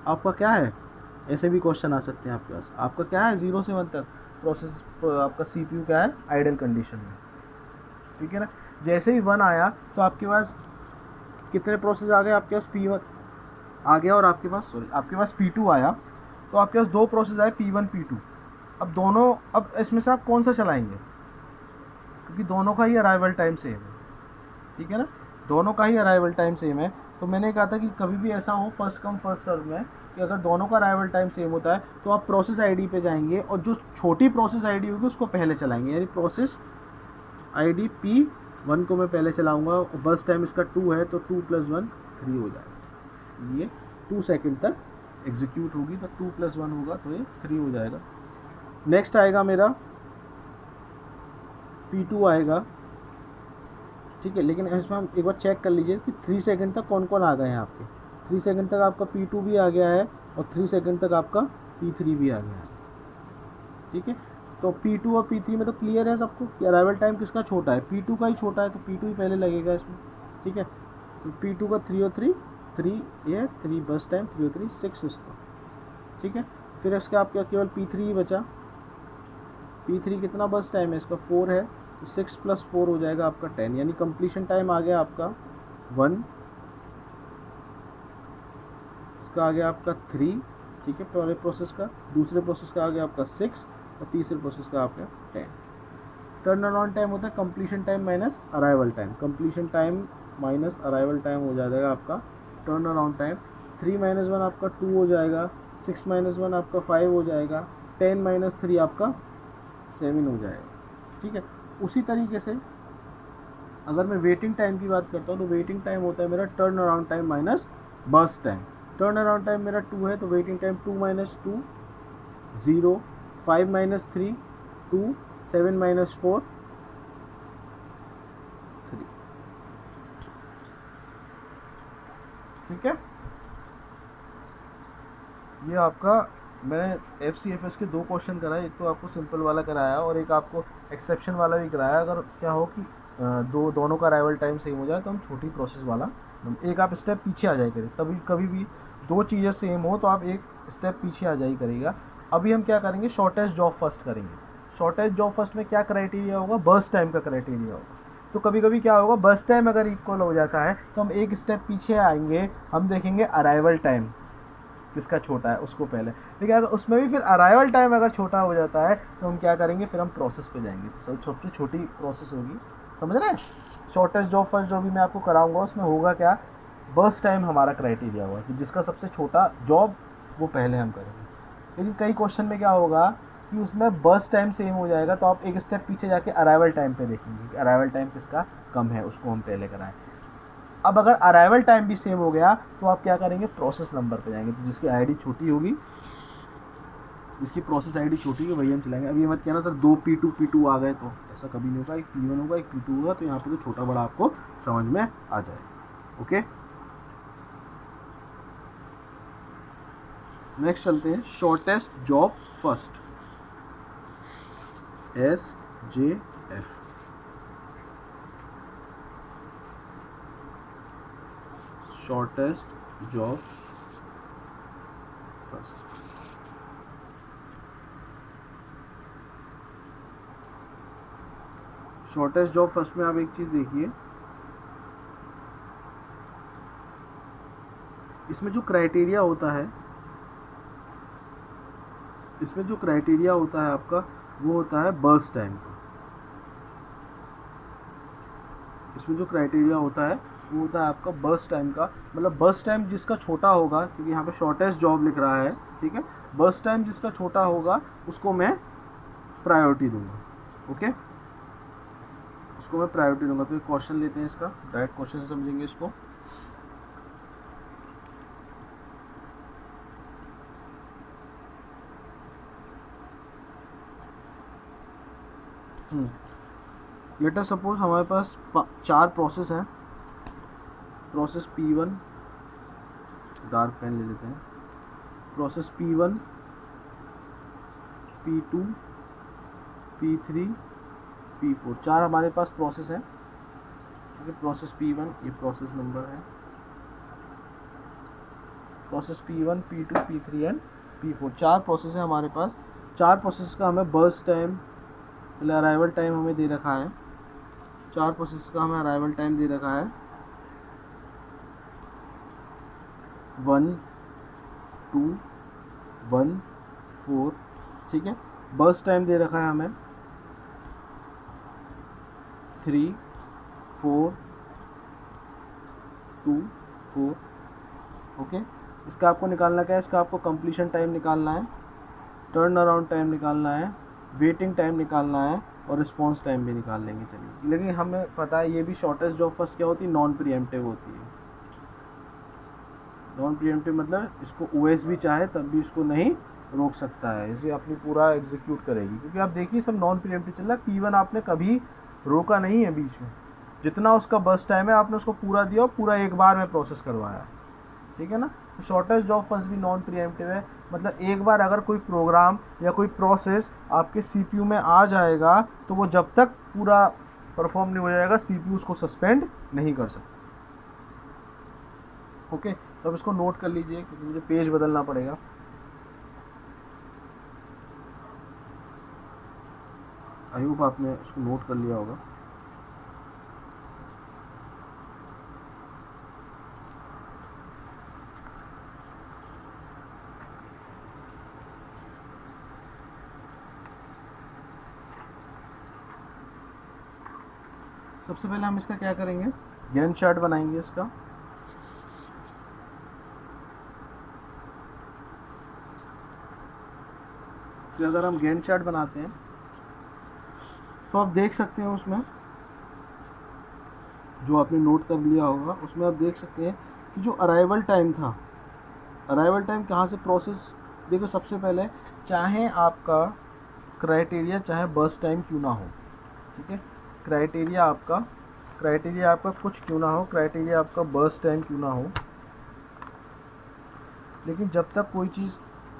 Speaker 1: आपका क्या है, ऐसे भी क्वेश्चन आ सकते हैं आपके पास, आपका क्या है 0 से 1 तक प्रोसेस आपका सीपीयू क्या है, आइडल कंडीशन में, ठीक है ना। जैसे ही 1 आया तो आपके पास कितने प्रोसेस आ गए, आपके पास P1 आ गया और आपके पास P2 आया, तो आपके पास 2 प्रोसेस आए P1 P2। अब दोनों, अब इसमें से आप कौन सा चलाएंगे, क्योंकि दोनों का ही अराइवल टाइम सेम है, ठीक है ना, दोनों का ही अराइवल टाइम सेम है। तो मैंने कहा था कि कभी भी ऐसा हो फर्स्ट कम फर्स्ट सर्व में कि अगर दोनों का अराइवल टाइम सेम होता है तो आप प्रोसेस आईडी पे जाएंगे और जो छोटी प्रोसेस आईडी होगी उसको पहले चलाएंगे, यानी प्रोसेस आईडी P1 को मैं पहले चलाऊंगा और बस टाइम इसका 2 है तो 2 + 1 3 हो जाएगा। ये 2 सेकंड तक एग्जीक्यूट होगी तो 2 + 1 होगा तो ये 3 हो जाएगा। नेक्स्ट आएगा मेरा P2 आएगा, ठीक है, लेकिन इसमें हम एक बार चेक कर लीजिए कि 3 सेकंड तक कौन कौन आ गए हैं आपके। 3 सेकंड तक आपका P2 भी आ गया है और 3 सेकंड तक आपका P3 भी आ गया है, ठीक है। तो P2 और P3 में तो क्लियर है सबको कि अराइवल टाइम किसका छोटा है, P2 का ही छोटा है तो P2 ही पहले लगेगा इसमें, ठीक है। तो P2 का 3 और 3 ये 3 बस टाइम, 3 और 3 6 इसका, ठीक है। फिर इसका आपका केवल P3 ही बचा। P3 कितना बस टाइम है इसका 4 है तो 6 + 4 हो जाएगा आपका 10, यानी कंप्लीशन टाइम आ गया आपका 1, इसका आ गया आपका 3, ठीक है, पहले प्रोसेस का। दूसरे प्रोसेस का आ गया आपका 6 और तीसरे प्रोसेस का आपका 10। टर्न अराउंड टाइम होता है completion time minus arrival time, completion time minus arrival time हो जाएगा आपका टर्न अराउंड टाइम। 3 - 1 आपका 2 हो जाएगा, 6 - 1 आपका 5 हो जाएगा, 10 - 3 आपका 7 हो जाएगा, ठीक है। उसी तरीके से अगर मैं वेटिंग टाइम की बात करता हूँ तो वेटिंग टाइम होता है मेरा turn around time minus burst time. Turn around time मेरा 2 है तो वेटिंग टाइम 2 - 2 0, 5 - 3 2, 7 - 4 3, ठीक है। ये आपका मैंने FCFS के 2 क्वेश्चन कराए, एक तो आपको सिंपल वाला कराया और एक आपको एक्सेप्शन वाला भी कराया। अगर क्या हो कि दोनों का अराइवल टाइम सेम हो जाए तो हम छोटी प्रोसेस वाला, एक आप स्टेप पीछे आ जाए करें, तभी कभी भी 2 चीज़ें सेम हो तो आप एक स्टेप पीछे आ जाए करेगा। अभी हम क्या करेंगे, शॉर्टेस्ट जॉब फर्स्ट करेंगे। शॉर्टेस्ट जॉब फर्स्ट में क्या क्राइटेरिया होगा, बर्स्ट टाइम का क्राइटेरिया होगा। तो कभी कभी क्या होगा, बर्स्ट टाइम अगर इक्वल हो जाता है तो हम एक स्टेप पीछे आएंगे, हम देखेंगे अराइवल टाइम किसका छोटा है उसको पहले। लेकिन अगर उसमें भी फिर अराइवल टाइम अगर छोटा हो जाता है तो हम क्या करेंगे, फिर हम प्रोसेस पे जाएंगे। तो सब सबसे छोटी प्रोसेस होगी, समझ रहे हैं। शॉर्टेस्ट जॉब फर्स्ट जो भी मैं आपको कराऊंगा उसमें होगा क्या, बर्स्ट टाइम हमारा क्राइटेरिया होगा कि जिसका सबसे छोटा जॉब वो पहले हम करेंगे। लेकिन कई क्वेश्चन में क्या होगा कि उसमें बर्स्ट टाइम सेम हो जाएगा तो आप एक स्टेप पीछे जाके अराइवल टाइम पे देखेंगे कि अराइवल टाइम किसका कम है, उसको हम पहले कराएं। अब अगर अराइवल टाइम भी सेम हो गया तो आप क्या करेंगे, प्रोसेस नंबर पे जाएंगे। तो जिसकी आईडी छोटी होगी, जिसकी प्रोसेस आईडी छोटी होगी वही हम चलाएंगे। अब ये मत कहना सर 2 P2 आ गए, तो ऐसा कभी नहीं होगा। एक P1 होगा, एक P2 होगा, तो यहाँ पे तो छोटा बड़ा आपको समझ में आ जाए। ओके, नेक्स्ट चलते हैं shortest job first, SJF। Shortest job first. Shortest job first में आप एक चीज देखिए, इसमें जो क्राइटेरिया होता है, इसमें जो क्राइटेरिया होता है आपका वो होता है बर्स्ट टाइम का। इसमें जो क्राइटेरिया होता है वो होता है आपका बर्स्ट टाइम का, मतलब बर्स्ट टाइम जिसका छोटा होगा, क्योंकि यहाँ पे शॉर्टेस्ट जॉब लिख रहा है, ठीक है। बर्स्ट टाइम जिसका छोटा होगा उसको मैं प्रायोरिटी दूंगा। ओके, उसको मैं प्रायोरिटी दूंगा। तो एक क्वेश्चन लेते हैं, इसका डायरेक्ट क्वेश्चन से समझेंगे इसको। लेट अस सपोज हमारे पास 4 प्रोसेस हैं। प्रोसेस P1, डार्क पेन ले लेते हैं। Process P1, P2, P3, P4, 4 हमारे पास प्रोसेस हैं। ठीक है, प्रोसेस P1 ये प्रोसेस नंबर है, process P1, P2, P3 and P4, 4 process है हमारे पास। 4 प्रोसेस का हमें बर्स्ट टाइम, पहले अराइवल टाइम हमें दे रखा है। 4 प्रोसेस का हमें अराइवल टाइम दे रखा है 1, 2, 1, 4, ठीक है। बर्स्ट टाइम दे रखा है हमें 3, 4, 2, 4, ओके। इसका आपको निकालना क्या है, इसका आपको कंप्लीशन टाइम निकालना है, टर्न अराउंड टाइम निकालना है, वेटिंग टाइम निकालना है और रिस्पॉन्स टाइम भी निकाल लेंगे। चलिए, लेकिन हमें पता है ये भी शॉर्टेस्ट जॉब फर्स्ट क्या होती है, नॉन प्रीएम्प्टिव होती है। नॉन प्रीएम्प्टिव मतलब इसको ओएस भी चाहे तब भी इसको नहीं रोक सकता है, इसे अपनी पूरा एग्जीक्यूट करेगी, क्योंकि आप देखिए सब नॉन प्रीएम्प्टिव चल रहा है। P1 आपने कभी रोका नहीं है बीच में, जितना उसका बर्स्ट टाइम है आपने उसको पूरा दिया और पूरा एक बार में प्रोसेस करवाया, ठीक है ना। तो शॉर्टेस्ट जॉब फर्स्ट भी नॉन प्रीएम्प्टिव है, मतलब एक बार अगर कोई प्रोग्राम या कोई प्रोसेस आपके CPU में आ जाएगा तो वो जब तक पूरा परफॉर्म नहीं हो जाएगा CPU उसको सस्पेंड नहीं कर सकता। ओके, तो अब इसको नोट कर लीजिए क्योंकि मुझे पेज बदलना पड़ेगा। आई होप आपने इसको नोट कर लिया होगा। सबसे पहले हम इसका क्या करेंगे, गैंट चार्ट बनाएंगे इसका। इसलिए अगर हम गैंट चार्ट बनाते हैं तो आप देख सकते हैं उसमें जो आपने नोट कर लिया होगा, उसमें आप देख सकते हैं कि जो अराइवल टाइम था, अराइवल टाइम कहाँ से प्रोसेस, देखो सबसे पहले चाहे आपका क्राइटेरिया चाहे बर्स्ट टाइम क्यों ना हो, ठीक है, क्राइटेरिया आपका कुछ क्यों ना हो, क्राइटेरिया आपका बर्स्ट टाइम क्यों ना हो, लेकिन जब तक कोई चीज़,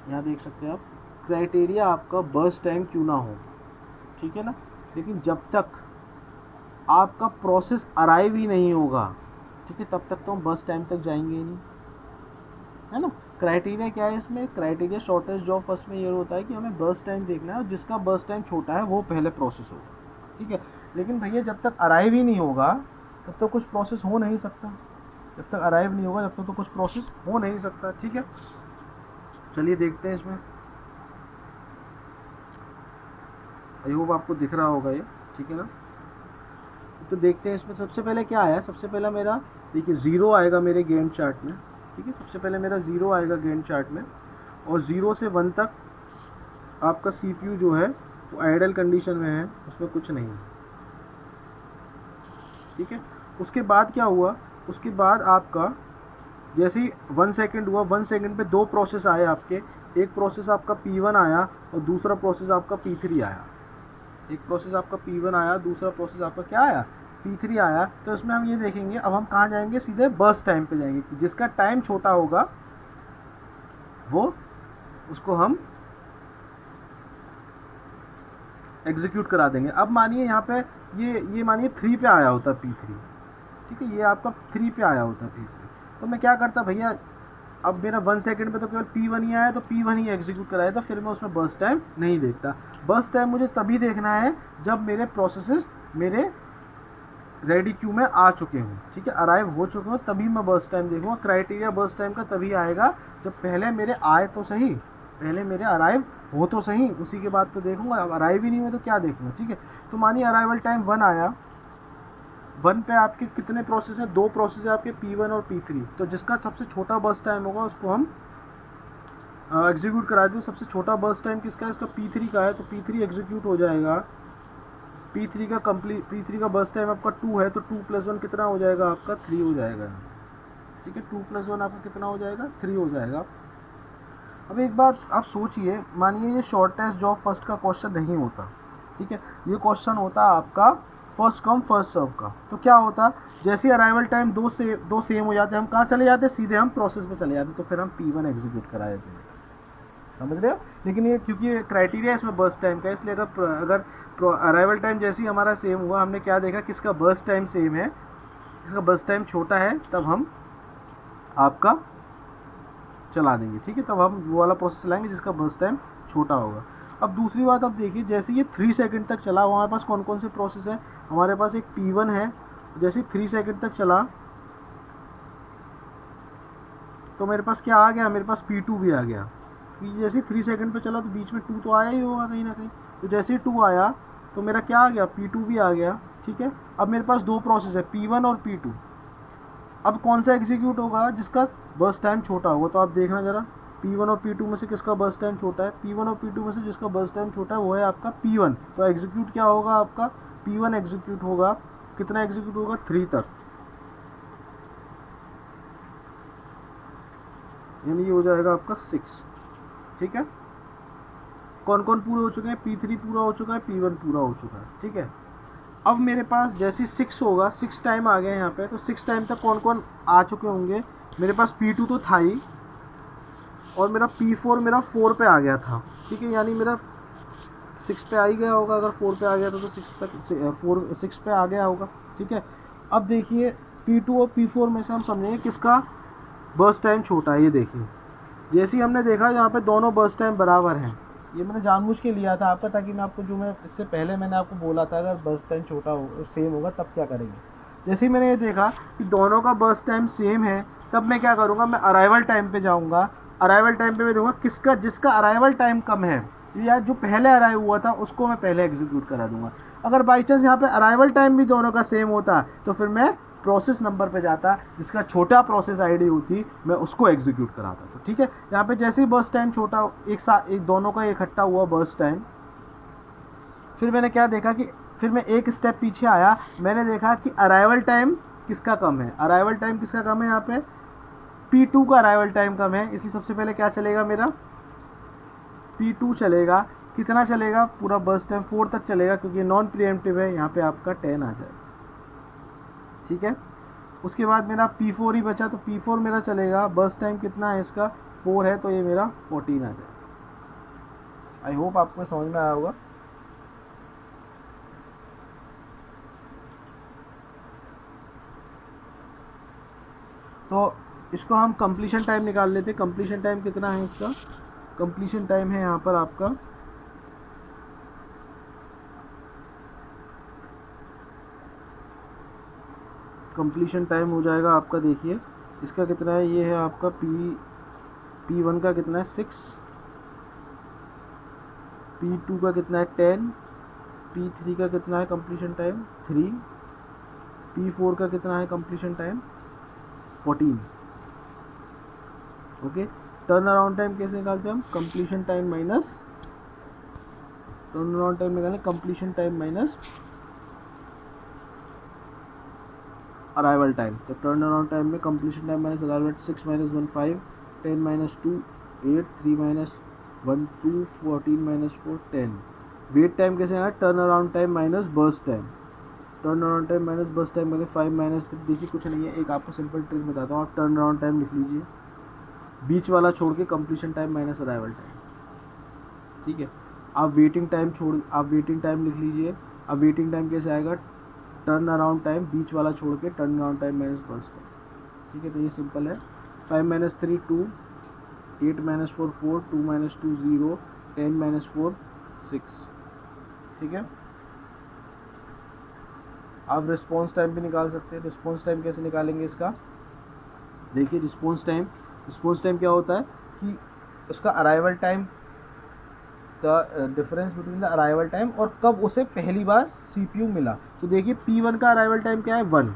Speaker 1: यहाँ देख सकते हैं आप, क्राइटेरिया आपका बर्स्ट टाइम क्यों ना हो, ठीक है ना, लेकिन जब तक आपका प्रोसेस अराइव ही नहीं होगा, ठीक है, तब तक तो हम बर्स्ट टाइम तक जाएंगे ही नहीं, है ना। क्राइटेरिया क्या है इसमें, क्राइटेरिया शॉर्टेस्ट जॉब फर्स्ट में ये होता है कि हमें बर्स्ट टाइम देखना है और जिसका बर्स्ट टाइम छोटा है वो पहले प्रोसेस होगा, ठीक है। लेकिन भैया जब तक अराइव ही नहीं होगा तब तक कुछ प्रोसेस हो नहीं सकता, जब तक अराइव नहीं होगा तब तक तो कुछ प्रोसेस हो नहीं सकता, ठीक है। चलिए देखते हैं इसमें, आई होप आपको दिख रहा होगा ये, ठीक है ना। तो देखते हैं इसमें सबसे पहले क्या आया, सबसे पहला मेरा देखिए 0 आएगा मेरे गैंट चार्ट में, ठीक है, सबसे पहले मेरा 0 आएगा गैंट चार्ट में, और 0 से 1 तक आपका CPU जो है वो आइडल कंडीशन में है, उसमें कुछ नहीं है, ठीक है। उसके बाद क्या हुआ, उसके बाद आपका जैसे ही 1 सेकंड हुआ, 1 सेकंड पे 2 प्रोसेस आए आपके, एक प्रोसेस आपका P1 आया और दूसरा प्रोसेस आपका P3 आया, एक प्रोसेस आपका P1 आया, दूसरा प्रोसेस आपका क्या आया, P3 आया। तो इसमें हम ये देखेंगे, अब हम कहाँ जाएंगे, सीधे बर्स्ट टाइम पे जाएंगे, जिसका टाइम छोटा होगा वो उसको हम एग्जीक्यूट करा देंगे। अब मानिए यहाँ पे ये मानिए 3 पे आया होता P3, ठीक है, ये आपका 3 पे आया होता P3, तो मैं क्या करता भैया, अब मेरा 1 सेकंड पे तो केवल P1 ही आया तो P1 ही एग्जीक्यूट कराया था, फिर मैं उसमें बर्स्ट टाइम नहीं देखता। बर्स्ट टाइम मुझे तभी देखना है जब मेरे प्रोसेसेस मेरे रेडी क्यू में आ चुके हों, ठीक है, अराइव हो चुके हो, तभी मैं बर्स्ट टाइम देखूँगा। क्राइटेरिया बर्स्ट टाइम का तभी आएगा जब पहले मेरे आए तो सही, पहले मेरे अराइव हो तो सही, उसी के बाद तो देखूँगा। अब अराइव ही नहीं हुए तो क्या देखूँगा, ठीक है। तो मानिए अराइवल टाइम 1 आया, 1 पे आपके कितने प्रोसेस हैं, 2 प्रोसेस है आपके P1 और P3, तो जिसका सबसे छोटा बर्स्ट टाइम होगा उसको हम एग्जीक्यूट करा दें। सबसे छोटा बर्स्ट टाइम किसका है, इसका P3 का है, तो P3 एग्जीक्यूट हो जाएगा। P3 का बर्स्ट टाइम आपका 2 है, तो 2 + 1 कितना हो जाएगा आपका, 3 हो जाएगा, ठीक है, 2 + 1 आपका कितना हो जाएगा, 3 हो जाएगा। अब एक बात आप सोचिए, मानिए ये शॉर्टेस्ट जॉब फर्स्ट का क्वेश्चन नहीं होता, ठीक है, ये क्वेश्चन होता आपका फर्स्ट कम फर्स्ट सर्व का। तो क्या होता, जैसे अराइवल टाइम 2 सेम हो जाते, हम कहाँ चले जाते, सीधे हम प्रोसेस पे चले जाते, तो फिर हम P1 एग्जीक्यूट करा देते हैं, समझ रहे हो। लेकिन ये क्योंकि क्राइटेरिया इसमें बर्स्ट टाइम का, इसलिए अगर अराइवल टाइम जैसे ही हमारा सेम हुआ, हमने क्या देखा, किसका बर्स्ट टाइम सेम है, किसका बर्स्ट टाइम छोटा है, तब हम आपका चला देंगे, ठीक है, तब हम वो वाला प्रोसेस चलाएंगे जिसका बर्स्ट टाइम छोटा होगा। अब दूसरी बात आप देखिए, जैसे ये 3 सेकंड तक चला, हमारे पास कौन कौन से प्रोसेस है, हमारे पास एक P1 है, जैसे 3 सेकंड तक चला तो मेरे पास क्या आ गया, मेरे पास P2 भी आ गया। जैसे 3 सेकंड पे चला तो बीच में 2 तो आया ही होगा कहीं ना कहीं, तो जैसे ही 2 आया तो मेरा क्या आ गया, P2 भी आ गया, ठीक है। अब मेरे पास 2 प्रोसेस है, P1 और P2। अब कौन सा एग्जीक्यूट होगा, जिसका बर्स्ट टाइम छोटा होगा। तो आप देखना ज़रा P1 और P2 में से किसका बर्स्ट टाइम छोटा है। P1 और P2 में से जिसका बर्स्ट टाइम छोटा है वो है आपका P1। तो एग्जीक्यूट क्या होगा आपका, P1 एग्जीक्यूट होगा, कितना एग्जीक्यूट होगा, 3 तक, यानी ये हो जाएगा आपका 6। ठीक है, कौन कौन पूरे हो चुके हैं, P3 पूरा हो चुका है, P1 पूरा हो चुका है। ठीक है, अब मेरे पास जैसे 6 होगा, 6 टाइम आ गया यहाँ पे, तो 6 टाइम तक कौन कौन आ चुके होंगे। मेरे पास P2 तो था ही, और मेरा P4 मेरा 4 पे आ गया था। ठीक है, यानी मेरा 6 पे आ ही गया होगा, अगर 4 पे आ गया था तो 6 तक 6 पे आ गया होगा। ठीक है, अब देखिए P2 और P4 में से हम समझेंगे किसका बर्स्ट टाइम छोटा है। ये देखिए, जैसे ही हमने देखा यहाँ पे दोनों बर्स्ट टाइम बराबर हैं। ये मैंने जानबूझ के लिया था आपका, ताकि मैं आपको, जो मैं इससे पहले मैंने आपको बोला था अगर बर्स्ट टाइम छोटा हो सेम होगा तब क्या करेंगे। जैसे ही मैंने ये देखा कि दोनों का बर्स्ट टाइम सेम है, तब मैं क्या करूँगा, मैं अराइवल टाइम पे जाऊँगा। अराइवल टाइम पे मैं दूंगा किसका, जिसका अराइवल टाइम कम है, या जो पहले अराइव हुआ था उसको मैं पहले एग्जीक्यूट करा दूंगा। अगर बाई चांस यहाँ पे अराइवल टाइम भी दोनों का सेम होता तो फिर मैं प्रोसेस नंबर पे जाता, जिसका छोटा प्रोसेस आईडी होती मैं उसको एग्जीक्यूट कराता। तो ठीक है, यहाँ पे जैसे ही बर्स्ट टाइम छोटा एक दोनों का इकट्ठा हुआ बर्स्ट टाइम, फिर मैंने क्या देखा कि फिर मैं एक स्टेप पीछे आया, मैंने देखा कि अराइवल टाइम किसका कम है। अराइवल टाइम किसका कम है, यहाँ पे P2 का अराइवल टाइम कम है, इसलिए सबसे पहले क्या चलेगा, मेरा P2 चलेगा। कितना चलेगा, पूरा बर्स्ट टाइम 4 तक चलेगा, क्योंकि नॉन प्रीएम्प्टिव है, यहाँ पे आपका 10 आ जाएगा। ठीक है, उसके बाद मेरा P4 ही बचा, तो P4 मेरा चलेगा, बर्स्ट टाइम कितना है इसका, 4 है, तो ये मेरा 14 आ जाएगा। आई होप आपको समझ में आया होगा। तो इसको हम कंप्लीशन टाइम निकाल लेते हैं। कंप्लीशन टाइम कितना है इसका, कंप्लीशन टाइम है यहाँ पर आपका कंप्लीशन टाइम हो जाएगा आपका, देखिए इसका कितना है, ये है आपका P1 का कितना है 6, P2 का कितना है 10, P3 का कितना है कंप्लीशन टाइम 3, P4 का कितना है completion time 14। Okay, turn around time कैसे निकालते हैं हम, completion time minus turn around time निकालें, completion time minus arrival time. तो टर्न अराउंड टाइम में completion time minus arrival, 6 minus 1 5, 10 minus 2 8, 3 minus 1 2, 14 minus 4 10। Wait time कैसे आया, turn around time minus burst time, turn around time minus burst time में 5 minus 3। देखिए कुछ नहीं है, एक आपको सिंपल ट्रिक बताता हूँ, आप टर्न अराउंड टाइम लिख लीजिए, बीच वाला छोड़ के completion time minus arrival time. ठीक है, आप वेटिंग टाइम लिख लीजिए। अब वेटिंग टाइम कैसे आएगा, टर्न अराउंड टाइम बीच वाला छोड़ के turn around time minus burst time. ठीक है, तो ये सिंपल है। 5 माइनस 3 2, 8 माइनस 4 4, 2 माइनस 2 0, 10 माइनस 4 6। ठीक है, आप रिस्पॉन्स टाइम भी निकाल सकते हैं। रिस्पॉन्स टाइम कैसे निकालेंगे इसका, देखिए रिस्पॉन्स टाइम क्या होता है कि उसका arrival time, the difference between the arrival time और कब उसे पहली बार CPU मिला। तो देखिए P1 का अराइवल टाइम क्या है 1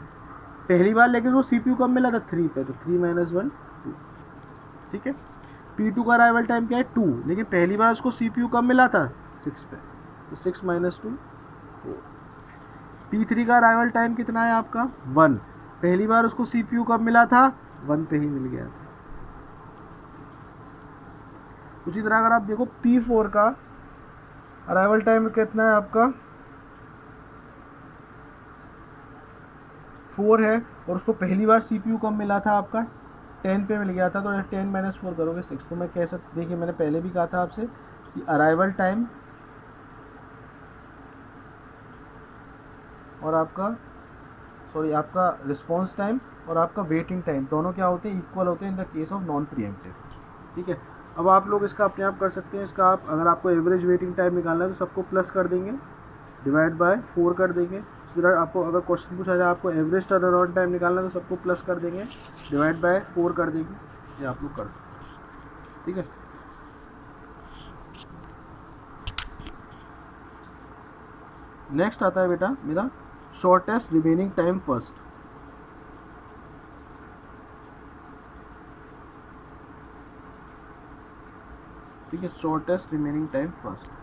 Speaker 1: पहली बार, लेकिन वो CPU कब मिला था 3 पे, तो 3 माइनस 1 2। ठीक है, P2 का अराइवल टाइम क्या है 2, लेकिन पहली बार उसको CPU कब मिला था 6 पे, तो 6 माइनस 2 4। P3 का अराइवल टाइम कितना है आपका 1, पहली बार उसको CPU कब मिला था 1 पे ही मिल गया था। उसी तरह अगर आप देखो P4 का अराइवल टाइम कितना है आपका 4 है, और उसको पहली बार CPU कब मिला था आपका 10 पे मिल गया था, तो 10 माइनस 4 करोगे 6। तो मैं कह सकते, देखिए मैंने पहले भी कहा था आपसे कि अराइवल टाइम और आपका रिस्पॉन्स टाइम और आपका वेटिंग टाइम दोनों क्या होते हैं, इक्वल होते हैं in the case of non pre-emptive. ठीक है, अब आप लोग इसका अपने आप कर सकते हैं। इसका आप अगर आपको एवरेज वेटिंग टाइम निकालना है तो सबको प्लस कर देंगे, डिवाइड बाय 4 कर देंगे। इसी तरह आपको अगर क्वेश्चन पूछा जाए आपको एवरेज टर्न अराउंड टाइम निकालना है तो सबको प्लस कर देंगे, डिवाइड बाय 4 कर देंगे। ये आप लोग कर सकते हैं। ठीक है, नेक्स्ट आता है बेटा मेरा शॉर्टेस्ट रिमेनिंग टाइम फर्स्ट। ठीक है, shortest remaining time first.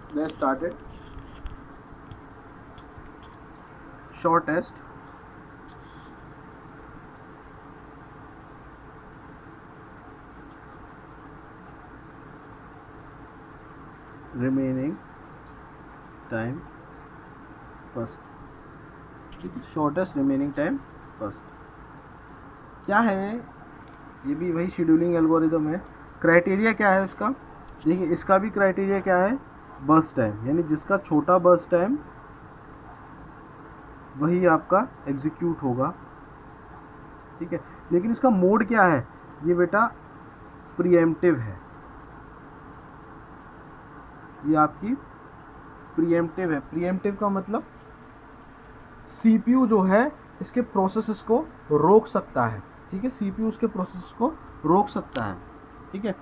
Speaker 1: Let's start it. Shortest remaining time first, ठीक है, शॉर्टेस्ट रिमेनिंग टाइम फर्स्ट क्या है, ये भी वही शेड्यूलिंग एल्गोरिदम है। क्राइटेरिया क्या है इसका, देखिए इसका भी क्राइटेरिया क्या है, बर्स्ट टाइम, यानी जिसका छोटा बर्स्ट टाइम वही आपका एग्जीक्यूट होगा, ठीक है। लेकिन इसका मोड क्या है, ये बेटा प्रीएम्प्टिव है, ये आपकी प्रीएम्प्टिव है। प्रीएम्प्टिव का मतलब सीपीयू जो है इसके प्रोसेसेस को रोक सकता है, ठीक है, सीपीयू उसके प्रोसेस को रोक सकता है, ठीक है।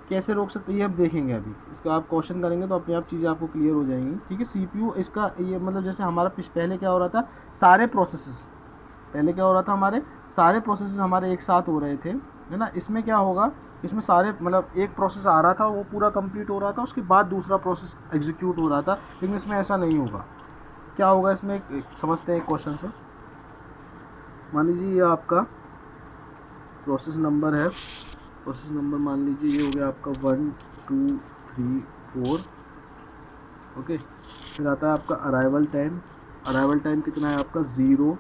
Speaker 1: कैसे रोक सकते हैं ये अब देखेंगे, अभी इसका आप क्वेश्चन करेंगे तो अपने आप चीज़ें आपको क्लियर हो जाएंगी, ठीक है। सीपीयू इसका ये मतलब जैसे हमारा पहले क्या हो रहा था, सारे प्रोसेसेस पहले क्या हो रहा था, हमारे सारे प्रोसेसेस हमारे एक साथ हो रहे थे, है ना। इसमें क्या होगा, इसमें सारे मतलब एक प्रोसेस आ रहा था वो पूरा कंप्लीट हो रहा था, उसके बाद दूसरा प्रोसेस एग्जीक्यूट हो रहा था, लेकिन इसमें ऐसा नहीं होगा। क्या होगा इसमें, समझते हैं एक क्वेश्चन से। मान लीजिए ये आपका प्रोसेस नंबर है, प्रोसेस नंबर मान लीजिए ये हो गया आपका 1 2 3 4, ओके। फिर आता है आपका अराइवल टाइम, अराइवल टाइम कितना है आपका 0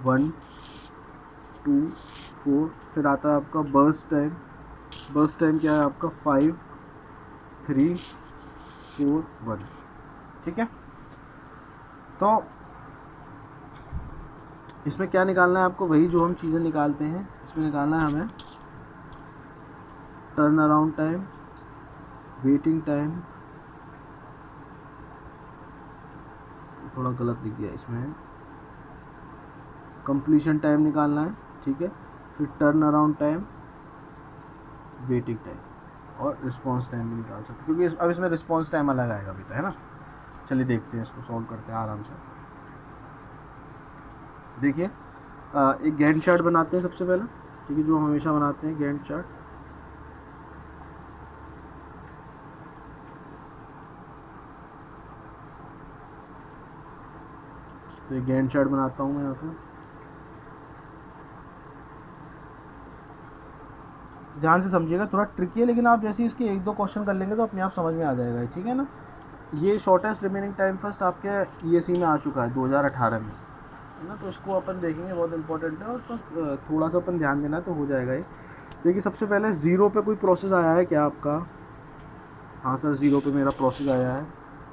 Speaker 1: 1 2 4। फिर आता है आपका बर्स्ट टाइम, बर्स्ट टाइम क्या है आपका 5 3 4 1, ठीक है। तो इसमें क्या निकालना है आपको, वही जो हम चीज़ें निकालते हैं, इसमें निकालना है हमें turn around time, waiting time, थोड़ा गलत लिख दिया इसमें, कंप्लीशन टाइम निकालना है, ठीक है। फिर turn around time, waiting time और रिस्पॉन्स टाइम भी निकाल सकते हैं, क्योंकि अब इसमें रिस्पॉन्स टाइम अलग आएगा बेटा, है ना। चलिए देखते हैं, इसको सॉल्व करते हैं आराम से। देखिए एक गैंट चार्ट बनाते हैं सबसे पहले, ठीक है, जो हम हमेशा बनाते हैं गैंट चार्ट। तो एक गैंट चार्ट बनाता हूँ मैं यहाँ पे, ध्यान से समझिएगा, थोड़ा ट्रिकी है, लेकिन आप जैसे इसके एक दो क्वेश्चन कर लेंगे तो अपने आप समझ में आ जाएगा, ठीक है ना। ये शॉर्टेस्ट रिमेनिंग टाइम फर्स्ट आपके ईएसई में आ चुका है 2018 में, है ना। तो इसको अपन देखेंगे, बहुत इंपॉर्टेंट है, और तो थोड़ा सा अपन ध्यान देना तो हो जाएगा ये। देखिए सबसे पहले 0 पे कोई प्रोसेस आया है क्या आपका, हाँ सर 0 पे मेरा प्रोसेस आया है।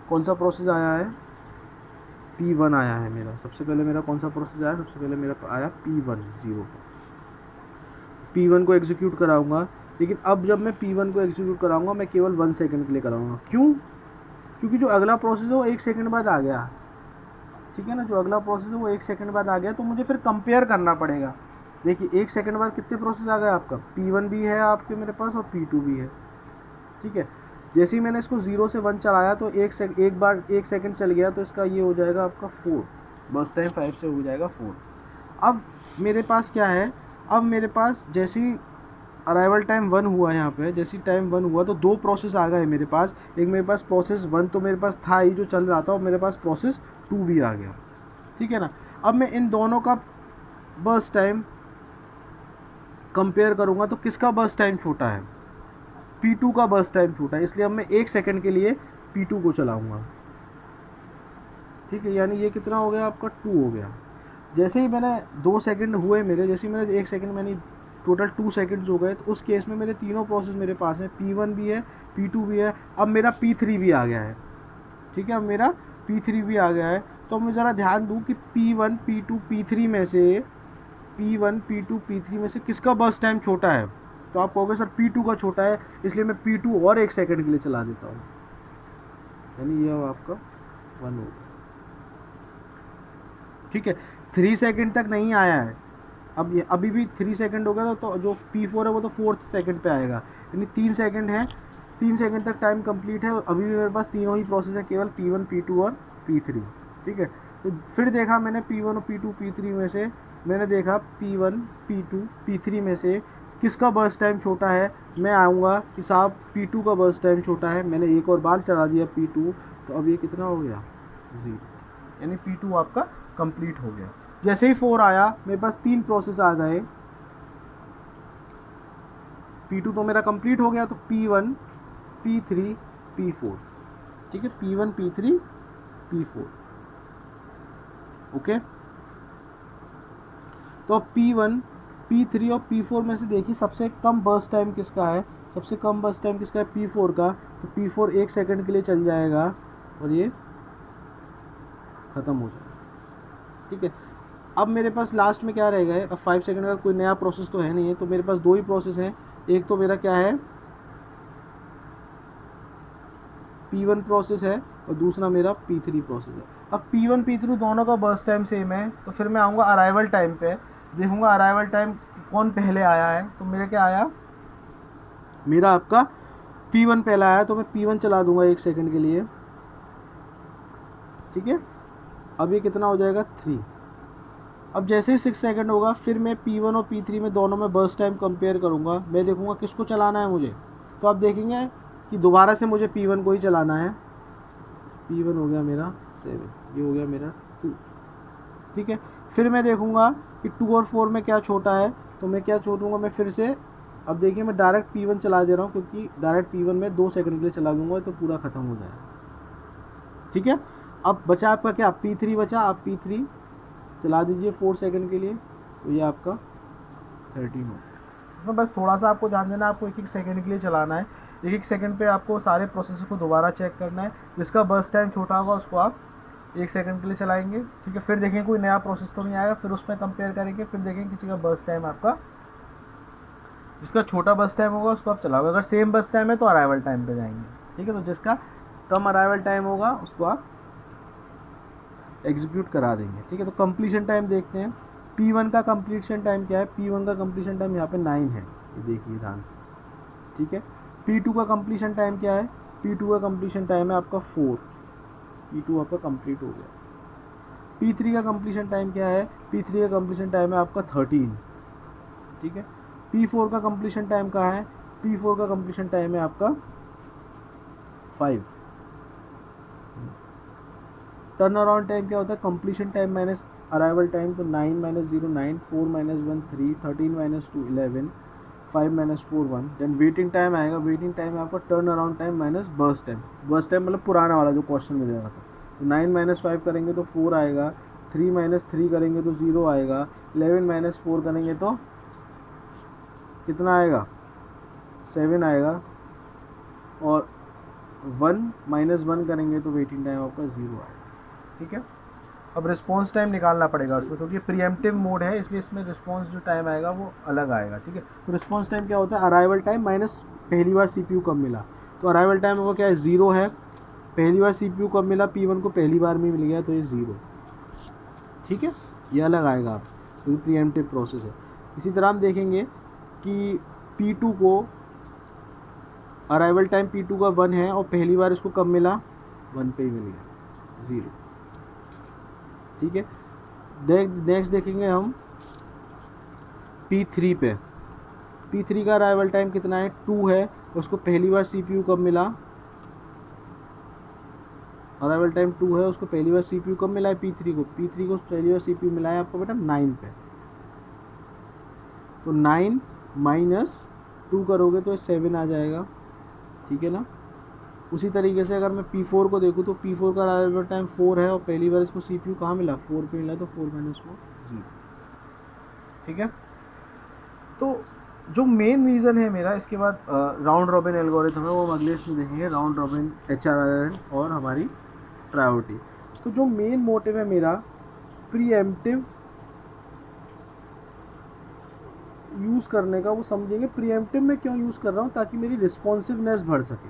Speaker 1: कौन सा प्रोसेस आया है, P1 आया है मेरा। सबसे पहले मेरा कौन सा प्रोसेस आया, सबसे पहले मेरा आया P1 0 पे। P1 को एग्जीक्यूट कराऊंगा, लेकिन अब जब मैं P1 को एग्जीक्यूट कराऊंगा मैं केवल 1 सेकंड के लिए कराऊंगा। क्यों, क्योंकि जो अगला प्रोसेस है वो 1 सेकंड बाद आ गया, ठीक है ना। जो अगला प्रोसेस है वो 1 सेकंड बाद आ गया, तो मुझे फिर कंपेयर करना पड़ेगा। देखिए 1 सेकंड बाद कितने प्रोसेस आ गए आपका, P1 भी है आपके मेरे पास और P2 भी है, ठीक है। जैसे ही मैंने इसको 0 से 1 चलाया तो एक बार 1 सेकंड चल गया, तो इसका ये हो जाएगा आपका 4, बस टाइम 5 से हो जाएगा 4। अब मेरे पास क्या है, अब मेरे पास जैसे ही अराइवल टाइम 1 हुआ, यहाँ पे जैसे ही टाइम 1 हुआ तो 2 प्रोसेस आ गए मेरे पास। एक मेरे पास प्रोसेस 1 तो मेरे पास था ही जो चल रहा था, और मेरे पास प्रोसेस 2 भी आ गया, ठीक है ना। अब मैं इन दोनों का बर्स्ट टाइम कंपेयर करूँगा तो किसका बर्स्ट टाइम छोटा है, P2 का बर्स्ट टाइम छोटा है, इसलिए अब मैं 1 सेकंड के लिए P2 को चलाऊँगा, ठीक है, यानी ये कितना हो गया आपका 2 हो गया। जैसे ही मैंने 2 सेकंड हुए मेरे, जैसे ही मैंने 1 सेकंड मैंने टोटल 2 सेकंड्स हो गए, तो उस केस में मेरे तीनों प्रोसेस मेरे पास है, P1 भी है, P2 भी है, अब मेरा P3 भी आ गया है। ठीक है, अब मेरा P3 भी आ गया है। तो मैं ज़रा ध्यान दूँ कि P1 P2 P3 में से P1 P2 P3 में से किसका बर्स्ट टाइम छोटा है। तो आप कहोगे सर P2 का छोटा है, इसलिए मैं P2 और 1 सेकंड के लिए चला देता हूँ, यानी ये आपका 1 हो गया। ठीक है, 3 सेकंड तक नहीं आया है, अब ये अभी भी 3 सेकंड हो गया, तो जो P4 है वो तो 4th सेकंड पे आएगा, यानी 3 सेकंड है, 3 सेकंड तक टाइम कंप्लीट है। अभी भी मेरे पास तीनों ही प्रोसेस है, केवल P1 P2 और P3। ठीक है, तो फिर देखा मैंने P1 और P2 P3 में से, मैंने देखा P1 P2 P3 में से किसका बर्स्ट टाइम छोटा है। मैं आऊँगा कि साहब P2 का बर्स्ट टाइम छोटा है, मैंने एक और बार चला दिया P2, तो अब ये कितना हो गया 0, यानी P2 आपका कंप्लीट हो गया। जैसे ही 4 आया मेरे पास 3 प्रोसेस आ गए, P2 तो मेरा कंप्लीट हो गया, तो P1 P3 P4। ठीक है, P1 P3 P4। ओके, तो P1 P3 और P4 में से देखिए सबसे कम बर्स्ट टाइम किसका है, सबसे कम बर्स्ट टाइम किसका है, P4 का। तो P4 1 सेकंड के लिए चल जाएगा और ये ख़त्म हो जाएगा। ठीक है, अब मेरे पास लास्ट में क्या रहेगा, अब 5 सेकंड का कोई नया प्रोसेस तो है नहीं है, तो मेरे पास 2 ही प्रोसेस हैं। एक तो मेरा क्या है P1 प्रोसेस है और दूसरा मेरा P3 प्रोसेस है। अब P1 P3 दोनों का बर्स्ट टाइम सेम है, तो फिर मैं आऊँगा अराइवल टाइम पे, देखूँगा अराइवल टाइम कौन पहले आया है। तो मेरा क्या आया, मेरा आपका P1 पहला आया, तो मैं P1 चला दूंगा 1 सेकंड के लिए। ठीक है, अब ये कितना हो जाएगा 3। अब जैसे ही 6 सेकंड होगा, फिर मैं P1 और P3 में दोनों में बर्स्ट टाइम कंपेयर करूँगा, मैं देखूँगा किसको चलाना है मुझे। तो आप देखेंगे कि दोबारा से मुझे P1 को ही चलाना है। P1 हो गया मेरा 7, ये हो गया मेरा 2। ठीक है, फिर मैं देखूँगा कि 2 और 4 में क्या छोटा है, तो मैं क्या छोड़ूंगा, मैं फिर से, अब देखिए मैं डायरेक्ट P1 चला दे रहा हूँ, क्योंकि डायरेक्ट P1 में 2 सेकंड के लिए चला दूँगा तो पूरा ख़त्म हो जाएगा। ठीक है, अब बचा आपका क्या, P3 बचा, आप P3 चला दीजिए 4 सेकंड के लिए, तो ये आपका 13 हो। इसमें बस थोड़ा सा आपको ध्यान देना, आपको 1-1 सेकंड के लिए चलाना है, 1-1 सेकंड पे आपको सारे प्रोसेस को दोबारा चेक करना है। जिसका बर्स्ट टाइम छोटा होगा उसको आप 1 सेकंड के लिए चलाएंगे। ठीक है, फिर देखेंगे कोई नया प्रोसेस तो नहीं आएगा, फिर उसमें कंपेयर करेंगे, फिर देखेंगे किसी का बर्स्ट टाइम आपका, जिसका छोटा बस टाइम होगा उसको आप चलाओगे। अगर सेम बस टाइम है तो अराइवल टाइम पे जाएंगे। ठीक है, तो जिसका कम अराइवल टाइम होगा उसको आप एग्जीक्यूट करा देंगे। ठीक है, तो कंप्लीशन टाइम देखते हैं। P1 का कंप्लीशन टाइम क्या है, P1 का कंप्लीशन टाइम यहाँ पे 9 है, ये देखिए ध्यान से। ठीक है, P2 का कंप्लीशन टाइम क्या है, P2 का कंप्लीशन टाइम है आपका 4, P2 आपका कंप्लीट हो गया। P3 का कंप्लीशन टाइम क्या है, P3 का कंप्लीशन टाइम है आपका 13। ठीक है, P4 का कंप्लीशन टाइम कहाँ है, P4 का कंप्लीशन टाइम है आपका 5। टर्न अराउंड टाइम क्या होता है, completion time minus arrival time, तो 9 - 0 9, 4 - 1 3, 13 - 2 11, 5 - 4 1। देन वेटिंग टाइम आएगा, वेटिंग टाइम है आपका turn around time minus burst time. Burst time मतलब पुराना वाला जो क्वेश्चन में दिया था। तो 9 - 5 करेंगे तो 4 आएगा, 3 - 3 करेंगे तो 0 आएगा, 11 - 4 करेंगे तो कितना आएगा 7 आएगा, और 1 - 1 करेंगे तो वेटिंग टाइम आपका 0 आएगा। ठीक है, अब रिस्पॉन्स टाइम निकालना पड़ेगा उसमें, क्योंकि प्रीएम्प्टिव मोड है, इसलिए इसमें रिस्पॉन्स जो टाइम आएगा वो अलग आएगा। ठीक है, तो रिस्पॉन्स टाइम क्या होता है, अराइवल टाइम माइनस पहली बार CPU कब मिला। तो अराइवल टाइम होगा क्या है 0 है, पहली बार CPU कब मिला, P1 को पहली बार में मिल गया तो ये 0। ठीक है, ये अलग आएगा आप, क्योंकि प्रीएम्प्टिव प्रोसेस है। इसी तरह हम देखेंगे कि P2 को अराइवल टाइम P2 का 1 है और पहली बार इसको कब मिला, 1 पे ही मिल गया 0। ठीक है, नेक्स्ट देखेंगे हम P3 पे। P3 का अराइवल टाइम कितना है, 2 है, उसको पहली बार CPU कब मिला, अराइवल टाइम 2 है, उसको पहली बार CPU कब मिला है P3 को, P3 को पहली बार CPU मिला है आपको बेटा 9 पे। तो 9 - 2 करोगे तो 7 आ जाएगा। ठीक है ना, उसी तरीके से अगर मैं P4 को देखूँ तो P4 का अराइवल टाइम 4 है और पहली बार इसको CPU कहाँ मिला, 4 पे मिला, तो 4 माइनस 4 0। ठीक है, तो जो मेन रीज़न है मेरा, इसके बाद राउंड रॉबिन एल्गोरिथम है, वो हम अगले इसमें देखेंगे, राउंड रॉबिन HRRN और हमारी प्रायोरिटी। तो जो मेन मोटिव है मेरा प्रीएम्प्टिव यूज़ करने का, वो समझेंगे प्रीएम्प्टिव में क्यों यूज़ कर रहा हूँ, ताकि मेरी रिस्पॉन्सिवनेस बढ़ सके,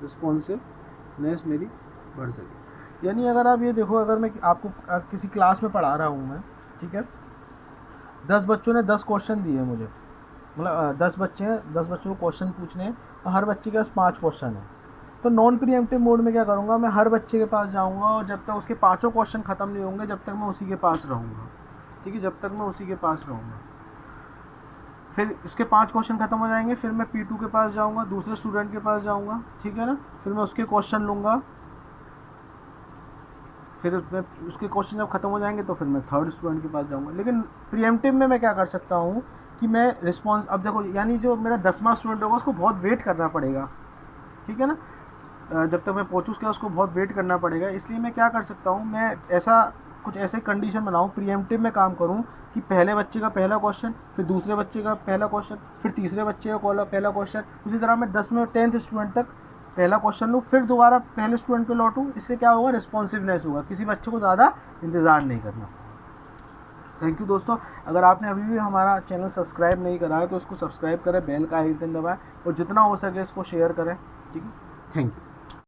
Speaker 1: रिस्पॉन्सिवनेस मेरी बढ़ सके। यानी अगर आप ये देखो, अगर मैं आपको किसी क्लास में पढ़ा रहा हूँ मैं, ठीक है, 10 बच्चों ने 10 क्वेश्चन दिए मुझे, मतलब 10 बच्चे हैं, 10 बच्चों को क्वेश्चन पूछने हैं और हर बच्चे के पास 5 क्वेश्चन है, तो नॉन प्रीएम्प्टिव मोड में क्या करूँगा, मैं हर बच्चे के पास जाऊँगा और जब तक उसके 5 क्वेश्चन ख़त्म नहीं होंगे जब तक मैं उसी के पास रहूँगा। ठीक है, जब तक मैं उसी के पास रहूँगा, फिर उसके 5 क्वेश्चन खत्म हो जाएंगे, फिर मैं P2 के पास जाऊँगा, दूसरे स्टूडेंट के पास जाऊँगा, ठीक है ना, फिर मैं उसके क्वेश्चन लूँगा, फिर मैं उसके क्वेश्चन जब खत्म हो जाएंगे तो फिर मैं थर्ड स्टूडेंट के पास जाऊँगा। लेकिन प्रीएम्प्टिव में मैं क्या कर सकता हूँ कि मैं रिस्पॉन्स, अब देखो, यानी जो मेरा 10वां स्टूडेंट होगा उसको बहुत वेट करना पड़ेगा, ठीक है ना, जब तक मैं पहुँचूँ उसके उसको बहुत वेट करना पड़ेगा। इसलिए मैं क्या कर सकता हूँ, मैं ऐसा कुछ ऐसे कंडीशन बनाऊँ, प्रीएम्प्टिव में काम करूँ कि पहले बच्चे का पहला क्वेश्चन, फिर दूसरे बच्चे का पहला क्वेश्चन, फिर तीसरे बच्चे का पहला क्वेश्चन, उसी तरह मैं 10 में 10th स्टूडेंट तक पहला क्वेश्चन लूँ, फिर दोबारा पहले स्टूडेंट पे लौटूँ। इससे क्या होगा, रिस्पॉन्सिवनेस होगा, किसी बच्चे को ज़्यादा इंतज़ार नहीं करना। थैंक यू दोस्तों, अगर आपने अभी भी हमारा चैनल सब्सक्राइब नहीं करा है तो इसको सब्सक्राइब करें, बेल का आइकन दबाएं और जितना हो सके इसको शेयर करें। ठीक है, थैंक यू।